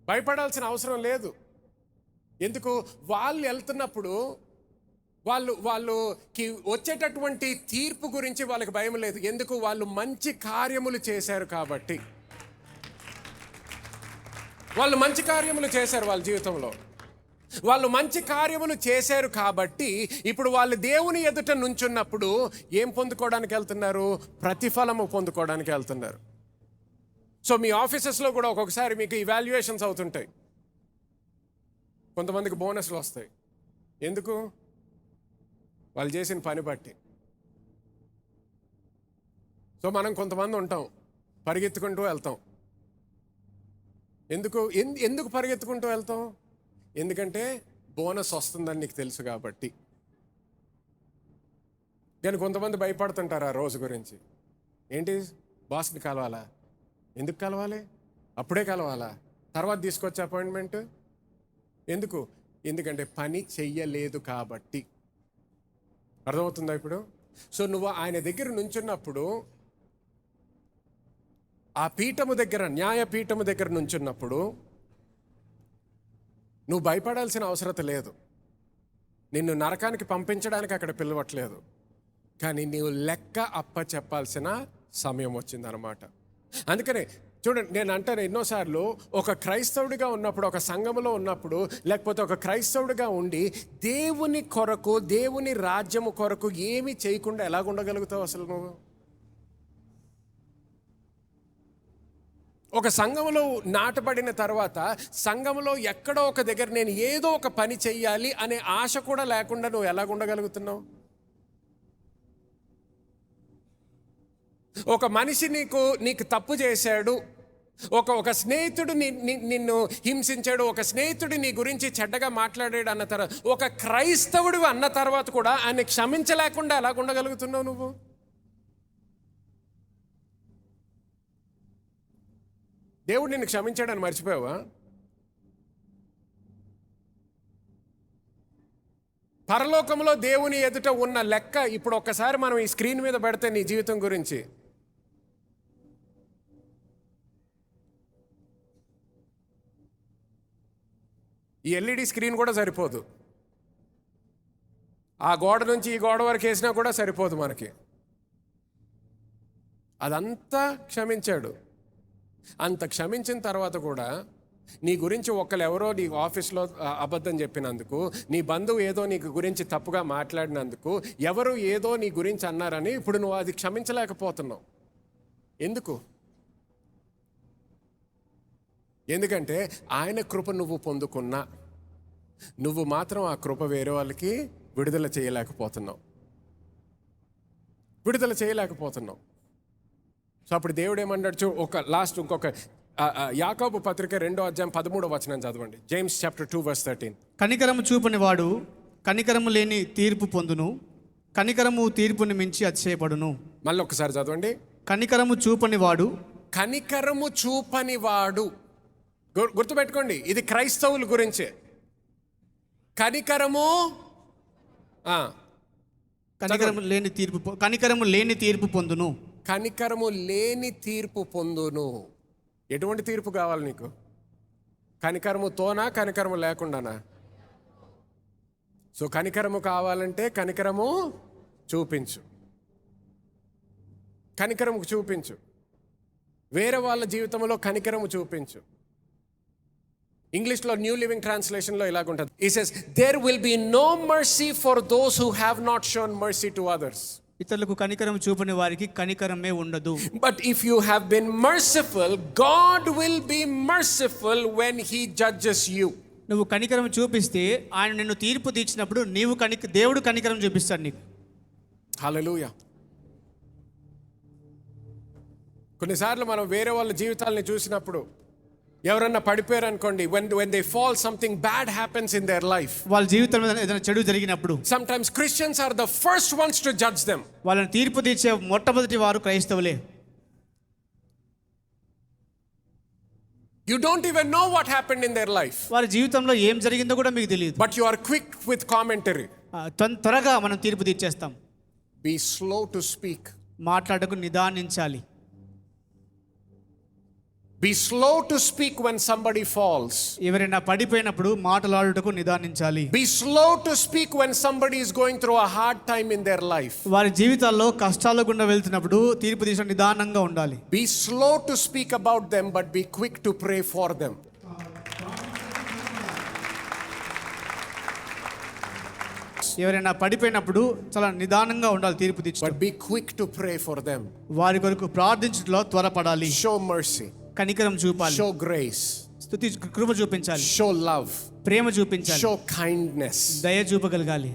భయపడాల్సిన అవసరం లేదు. ఎందుకు? వాళ్ళు వెళ్తున్నప్పుడు వాళ్ళకి వచ్చేటటువంటి తీర్పు గురించి వాళ్ళకి భయం లేదు. ఎందుకు? వాళ్ళు మంచి కార్యములు చేశారు కాబట్టి. వాళ్ళు మంచి కార్యములు చేశారు వాళ్ళ జీవితంలో. వాళ్ళు మంచి కార్యములు చేశారు కాబట్టి ఇప్పుడు వాళ్ళు దేవుని ఎదుట నుంచున్నప్పుడు ఏం పొందుకోవడానికి వెళ్తున్నారు? ప్రతిఫలము పొందుకోవడానికి వెళ్తున్నారు. సో మీ ఆఫీసెస్లో కూడా ఒక్కొక్కసారి మీకు ఇవాల్యుయేషన్స్ అవుతుంటాయి. కొంతమందికి బోనస్లు వస్తాయి. ఎందుకు? వాళ్ళు చేసిన పని బట్టి. సో మనం కొంతమంది ఉంటాం, పరిగెత్తుకుంటూ వెళ్తాం. ఎందుకు పరిగెత్తుకుంటూ వెళ్తాం? ఎందుకంటే బోనస్ వస్తుందని నీకు తెలుసు కాబట్టి. కానీ కొంతమంది భయపడుతుంటారు ఆ రోజు గురించి. ఏంటి? బాస్ని కలవాలా? ఎందుకు కలవాలి? అప్పుడే కలవాలా? తర్వాత తీసుకొచ్చే అపాయింట్మెంట్ ఎందుకు? ఎందుకంటే పని చెయ్యలేదు కాబట్టి. అర్థమవుతుందా ఇప్పుడు? సో నువ్వు ఆయన దగ్గర నుంచున్నప్పుడు, ఆ పీఠము దగ్గర, న్యాయపీఠము దగ్గర నుంచున్నప్పుడు నువ్వు భయపడాల్సిన అవసరం లేదు. నిన్ను నరకానికి పంపించడానికి అక్కడ పిలవట్లేదు. కానీ నీవు లెక్క అప్ప చెప్పాల్సిన సమయం వచ్చిందనమాట. అందుకనే చూడండి, నేను అంటాను ఎన్నోసార్లు, ఒక క్రైస్తవుడిగా ఉన్నప్పుడు, ఒక సంఘములో ఉన్నప్పుడు, లేకపోతే ఒక క్రైస్తవుడిగా ఉండి దేవుని కొరకు, దేవుని రాజ్యము కొరకు ఏమీ చేయకుండా ఎలాగుండగలుగుతావు అసలు నువ్వు? ఒక సంఘములో నాటబడిన తర్వాత సంఘములో ఎక్కడో ఒక దగ్గర నేను ఏదో ఒక పని చెయ్యాలి అనే ఆశ కూడా లేకుండా నువ్వు ఎలాగుండగలుగుతున్నావు? ఒక మనిషి నీకు తప్పు చేశాడు, ఒక స్నేహితుడు నిన్ను హింసించాడు, ఒక స్నేహితుడు నీ గురించి చెడ్డగా మాట్లాడాడు అన్న తర్వాత, ఒక క్రైస్తవుడు అన్న తర్వాత కూడా ఆయన క్షమించలేకుండా ఎలాగుండగలుగుతున్నావు నువ్వు? దేవుడు నిన్ను క్షమించాడని మర్చిపోయావా? పరలోకంలో దేవుని ఎదుట ఉన్న లెక్క ఇప్పుడు ఒక్కసారి మనం ఈ స్క్రీన్ మీద పెడితే నీ జీవితం గురించి, ఈ ఎల్ఈడి స్క్రీన్ కూడా సరిపోదు. ఆ గోడ నుంచి ఈ గోడ వరకు వేసినా కూడా సరిపోదు మనకి. అదంతా క్షమించాడు. అంత క్షమించిన తర్వాత కూడా నీ గురించి ఎవరో నీ ఆఫీస్లో అబద్ధం చెప్పినందుకు, నీ బంధువు ఏదో నీ గురించి తప్పుగా మాట్లాడినందుకు, ఎవరు ఏదో నీ గురించి అన్నారని ఇప్పుడు నువ్వు అది క్షమించలేకపోతున్నావు. ఎందుకు? ఎందుకంటే ఆయన కృప నువ్వు పొందుకున్నా నువ్వు మాత్రం ఆ కృప వేరే వాళ్ళకి విడుదల చేయలేకపోతున్నావు. సో అప్పుడు దేవుడు ఏమన్నాడు? ఇంకొక యాకోబు పత్రిక 2:13 చదవండి. James chapter 2:13. కనికరము చూపని వాడు కనికరము లేని తీర్పు పొందును, కనికరము తీర్పుని మించి అతిశయపడును. మళ్ళీ ఒకసారి చదవండి. కనికరము చూపని వాడు. గుర్తుపెట్టుకోండి, ఇది క్రైస్తవుల గురించే. కనికరము లేని తీర్పు పొందును. కనికరము లేని తీర్పు పొందును. ఎటువంటి తీర్పు కావాలి నీకు? కనికరముతోనా, కనికరము లేకుండానా? సో కనికరము కావాలంటే కనికరము చూపించు. వేరే వాళ్ళ జీవితంలో కనికరము చూపించు. ఇంగ్లీష్లో న్యూ లివింగ్ ట్రాన్స్లేషన్లో ఇలాగుంటుంది. It says there will be no mercy for those who have not shown mercy to others. ఇతరులకు కనికరం చూపని వారికి కనికరమే ఉండదు. But if you have been merciful, God will be merciful when he judges you. నువ్వు కనికరం చూపిస్తే ఆయన నిన్ను తీర్పు తీర్చినప్పుడు దేవుడు కనికరం చూపిస్తాడు నీకు. హల్లెలూయా. కొన్నిసార్లు మనం వేరే వాళ్ళ జీవితాలని చూసినప్పుడు, ఎవరన్నా పడిపోయారు అనుకోండి, when they fall, something bad happens in their life. వాళ్ళ జీవితంలో ఏదైనా చెడు జరిగినప్పుడు sometimes Christians are the first ones to judge them. వాళ్ళని తీర్పు తీర్చే మొట్టమొదటి వారు క్రైస్తవులే. You don't even know what happened in their life. వారి జీవితంలో ఏం జరిగిందో కూడా మీకు తెలియదు. But you are quick with commentary. త్వరగా మనం తీర్పు తీర్చేస్తాం. Be slow to speak. మాట్లాడకు నిదానించాలి. Be slow to speak when somebody falls. ఎవరైనా పడిపోయినప్పుడు మాట్లాడుటకు నిదానించాలి. Be slow to speak when somebody is going through a hard time in their life. వారి జీవితాల్లో కష్టాల గుండా వెళ్తున్నప్పుడు తీర్పు తీసిన నిదానంగా ఉండాలి. Be slow to speak about them, but be quick to pray for them. ఎవరైనా పడిపోయినప్పుడు చాలా నిదానంగా ఉండాలి తీర్పు తీర్చు. But be quick to pray for them. వారి కొరకు ప్రార్థించడంలో త్వరపడాలి. Show mercy. కనికరం చూపాలి. Show grace. స్తుతి కృప చూపించాలి. Show love. ప్రేమ చూపించాలి. Show kindness. దయ చూపగలగాలి.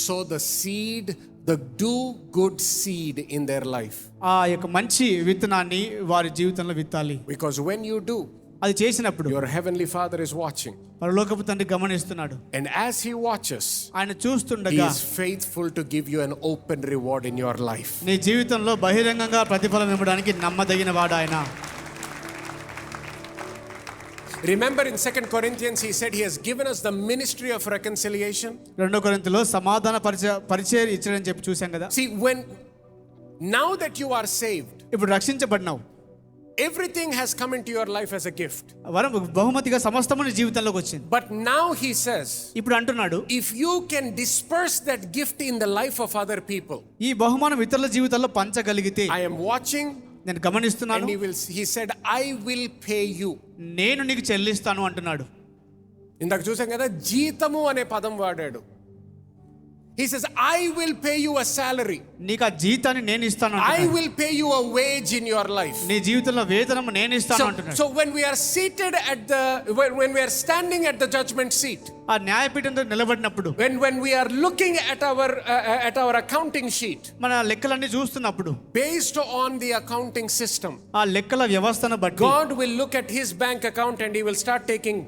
Sow the seed, the do good seed in their life. ఆ యొక్క మంచి విత్తనాన్ని వారి జీవితంలో విత్తాలి. Because when you do, అది చేసినప్పుడు your heavenly Father is watching. పరలోకపు తండ్రి గమనిస్తున్నాడు. And as he watches, ఆయన he చూస్తుండగా is faithful to give you an open reward in your life. నీ జీవితంలో బహిరంగంగా ప్రతిఫలం ఇవ్వడానికి నమ్మదగిన వాడు ఆయన. Remember in 2 Corinthians he said he has given us the ministry of reconciliation. 2 కొరింథీలో సమాధాన పరిచయం ఇచ్చాడని చెప్పి చూసాం కదా. See, now that you are saved, ఇప్పుడు రక్షించబడినావు. everything has come into your life as a gift. వరం బహుమతిగా సమస్తము నీ జీవితంలోకి వచ్చింది. But now he says, ఇప్పుడు అంటున్నాడు, if you can disperse that gift in the life of other people, ఈ బహుమానం ఇతరుల జీవితాల్లో పంచగలిగితే, I am watching నేను గమనిస్తున్నాను, and he said, I will pay you. నేను నీకు చెల్లిస్తాను అంటున్నాడు. ఇందాక చూసాం కదా, జీతము అనే పదం వాడాడు. He says, I will pay you a salary. నీకు ఆ జీతాన్ని నేను ఇస్తాను I అంటున్నాడు. will pay you a wage in your life. నీ జీవితంలో వేతనం నేను ఇస్తాను అంటున్నాడు. So when we are seated when we are standing at the judgment seat, ఆ న్యాయపీఠంలో నిలబడినప్పుడు, when we are looking at our accounting sheet, మన లెక్కలన్నీ చూస్తున్నప్పుడు, based on the accounting system, ఆ లెక్కల వ్యవస్థను బట్టి God will look at his bank account and he will start taking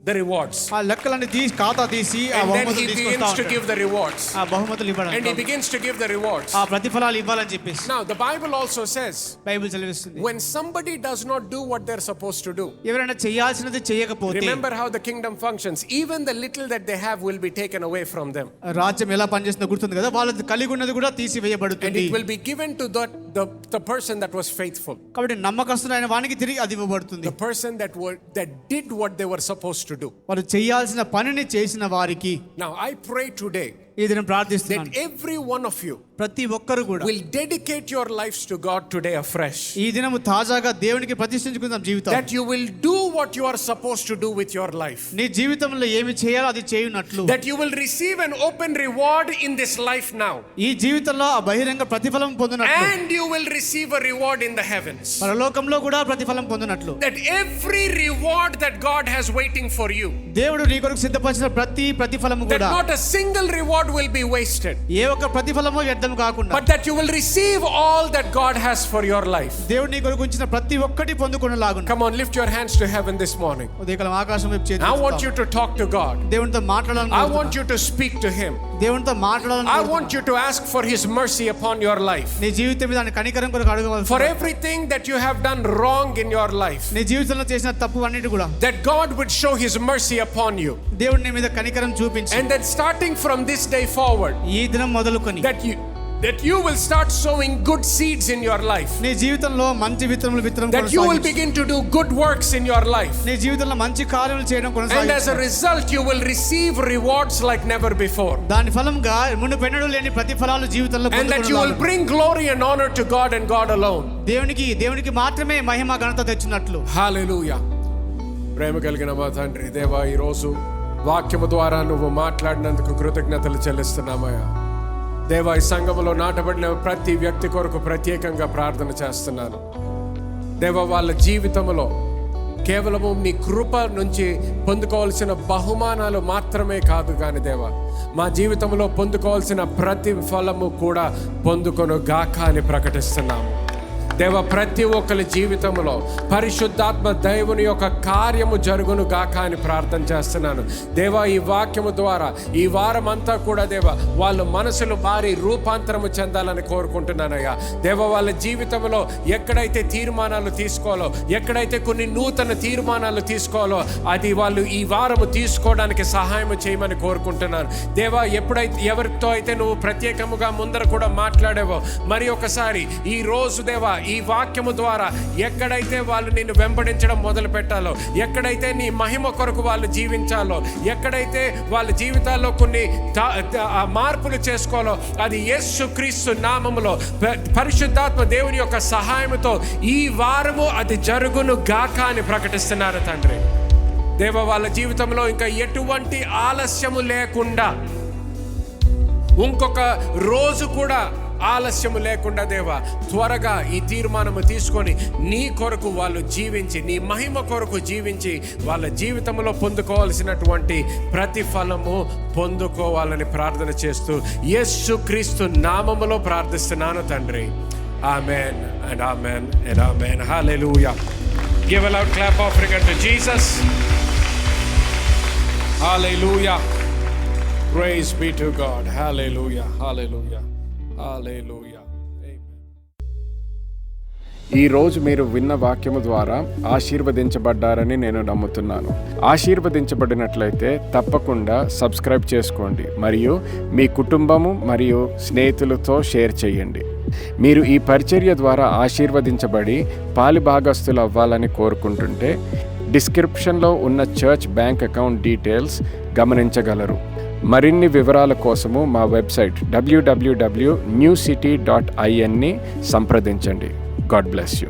the rewards. ఆ లెక్కలన్నీ ఖాతా తీసి ఆ And then బహుమతులు he తీసుకొస్తా begins to ఉంటాడు. give the rewards. ఆ బహుమతులు And he ఇవ్వడానికి, begins to give the rewards. ఆ ప్రతిఫలాలు ఇవ్వాలని చెప్పేసి Now the Bible also says, Bible చదివిస్తుంది. when somebody does not do what they're supposed to do, ఎవరైనా చేయాల్సినది చేయకపోతే, remember how the kingdom functions. Even the little that they have will be taken away from them. రాజ్యం ఎలా పనిచేస్తుందో గుర్తుంది కదా, వాళ్ళది కలిగి ఉన్నది కూడా And తీసివేయబడుతుంది. it will be given to the person that was faithful. కాబట్టి నమ్మకస్తుడైన వానికి తిరిగి అది ఇవ్వబడుతుంది. The person that did what they were supposed to do. వారు చేయాల్సిన పనిని చేసిన వారికి. Now I pray today ఈ దినం that ప్రార్థిస్తున్నాను, every one of you ప్రతి ఒక్కరు కూడా will dedicate your lives to God today afresh. ఈ దినము తాజాగా దేవునికి ప్రతిష్ఠించుకుందాం జీవితం. That you will do what you are supposed to do with your life. నీ జీవితంలో ఏమి చేయాలో అది చేయునట్లు, That you will receive an open reward in this life now. ఈ జీవితంలో ఆ బహిరంగ ప్రతిఫలం పొందినట్లు, And you will receive a reward in the heavens. పరలోకంలో కూడా ప్రతిఫలం పొందినట్లు, That every reward that God has waiting for you, దేవుడు నీ కొరకు సిద్ధపరిచిన ప్రతి ప్రతిఫలము that కూడా, not a single reward will be wasted, ఏ ఒక్క ప్రతిఫలము వ్యర్థం కాకుండా, but that you will receive all that God has for your life. దేవుడు నీ కొరకు ఉంచిన ప్రతి ఒక్కటి పొందుకొనలాగున. Come on, lift your hands to heaven this morning. ఉదయకాలం ఆకాశం వైపు చేతులు I want ఎత్తుతాం. you to talk to God. దేవునితో మాట్లాడాలని I want you to speak to him. దేవునితో మాట్లాడాలని I want you to ask for his mercy upon your life. నీ జీవితం మీద ఆయన కనికరం కొరకు అడగవలసి, For everything that you have done wrong in your life, నీ జీవితంలో చేసిన తప్పు అన్నిటి కూడా that God would show his mercy upon you. దేవుడు నీ మీద కనికరం చూపించి, And that starting from this day forward, ఈ దినం మొదలుకొని that you will start sowing good seeds in your life. నీ జీవితంలో మంచి విత్తనములు విత్తడం That you will కొనసాగించు. begin to do good works in your life. నీ జీవితంలో మంచి కార్యములు చేయడం And as a కొనసాగించు. result, you will receive rewards like never before. దాని ఫలంగా మునుపెన్నడూ లేని ప్రతిఫలాలు జీవితంలో And that you will పొందుకొనులాగున. bring glory and honor to God and God alone. దేవునికి మాత్రమే మహిమ ఘనత తెచ్చినట్లు. Hallelujah. ప్రేమ కలిగిన మా తండ్రి దేవా, ఈరోజు వాక్యము ద్వారా నువ్వు మాట్లాడినందుకు కృతజ్ఞతలు చెల్లిస్తున్నామయ్యా. దేవా, ఈ సంఘములో నాటబడిన ప్రతి వ్యక్తి కొరకు ప్రత్యేకంగా ప్రార్థన చేస్తున్నాను. దేవా, వాళ్ళ జీవితంలో కేవలము నీ కృప నుంచి పొందుకోవాల్సిన బహుమానాలు మాత్రమే కాదు కానీ దేవా, మా జీవితంలో పొందుకోవాల్సిన ప్రతి ఫలము కూడా పొందుకొను గాక అని ప్రకటిస్తున్నాము. దేవ ప్రతి ఒక్కరి జీవితంలో పరిశుద్ధాత్మ దేవుని యొక్క కార్యము జరుగును గాక అని ప్రార్థన చేస్తున్నాను. దేవా, ఈ వాక్యము ద్వారా ఈ వారం అంతా కూడా దేవ వాళ్ళ మనసులు మారి రూపాంతరము చెందాలని కోరుకుంటున్నానయ్యా. దేవ, వాళ్ళ జీవితంలో ఎక్కడైతే తీర్మానాలు తీసుకోవాలో, ఎక్కడైతే కొన్ని నూతన తీర్మానాలు తీసుకోవాలో అది వాళ్ళు ఈ వారము తీసుకోవడానికి సహాయం చేయమని కోరుకుంటున్నాను. దేవా, ఎవరితో అయితే నువ్వు ప్రత్యేకముగా ముందర కూడా మాట్లాడావో మరి ఒకసారి ఈ రోజు దేవా ఈ వాక్యము ద్వారా ఎక్కడైతే వాళ్ళు నిన్ను వెంబడించడం మొదలు పెట్టాలో, ఎక్కడైతే నీ మహిమ కొరకు వాళ్ళు జీవించాలో, ఎక్కడైతే వాళ్ళ జీవితాల్లో కొన్ని మార్పులు చేసుకోవాలో అది యేసుక్రీస్తు నామములో పరిశుద్ధాత్మ దేవుని యొక్క సహాయంతో ఈ వారము అది జరుగును గాక అని ప్రకటిస్తున్నారు తండ్రి. దేవ, వాళ్ళ జీవితంలో ఇంకా ఎటువంటి ఆలస్యము లేకుండా, ఇంకొక రోజు కూడా ఆలస్యము లేకుండా దేవా త్వరగా ఈ తీర్మానము తీసుకొని నీ కొరకు వాళ్ళు జీవించి, నీ మహిమ కొరకు జీవించి వాళ్ళ జీవితంలో పొందుకోవాల్సినటువంటి ప్రతిఫలము పొందుకోవాలని ప్రార్థన చేస్తూ యేసుక్రీస్తు నామములో ప్రార్థిస్తున్నాను తండ్రి. Amen and amen and amen. Hallelujah. Give a loud clap offering unto Jesus. Hallelujah. Praise be to God. Hallelujah. Hallelujah. Hallelujah. Amen. ఈ రోజు మీరు విన్న వాక్యము ద్వారా ఆశీర్వదించబడ్డారని నేను నమ్ముతున్నాను. ఆశీర్వదించబడినట్లయితే తప్పకుండా సబ్స్క్రైబ్ చేసుకోండి మరియు మీ కుటుంబము మరియు స్నేహితులతో షేర్ చేయండి. మీరు ఈ పరిచర్య ద్వారా ఆశీర్వదించబడి పాలిభాగస్తులు అవ్వాలని కోరుకుంటుంటే డిస్క్రిప్షన్లో ఉన్న చర్చ్ బ్యాంక్ అకౌంట్ డీటెయిల్స్ గమనించగలరు. మరిన్ని వివరాల కోసము మా వెబ్సైట్ www.newcity.in ని సంప్రదించండి. God bless you.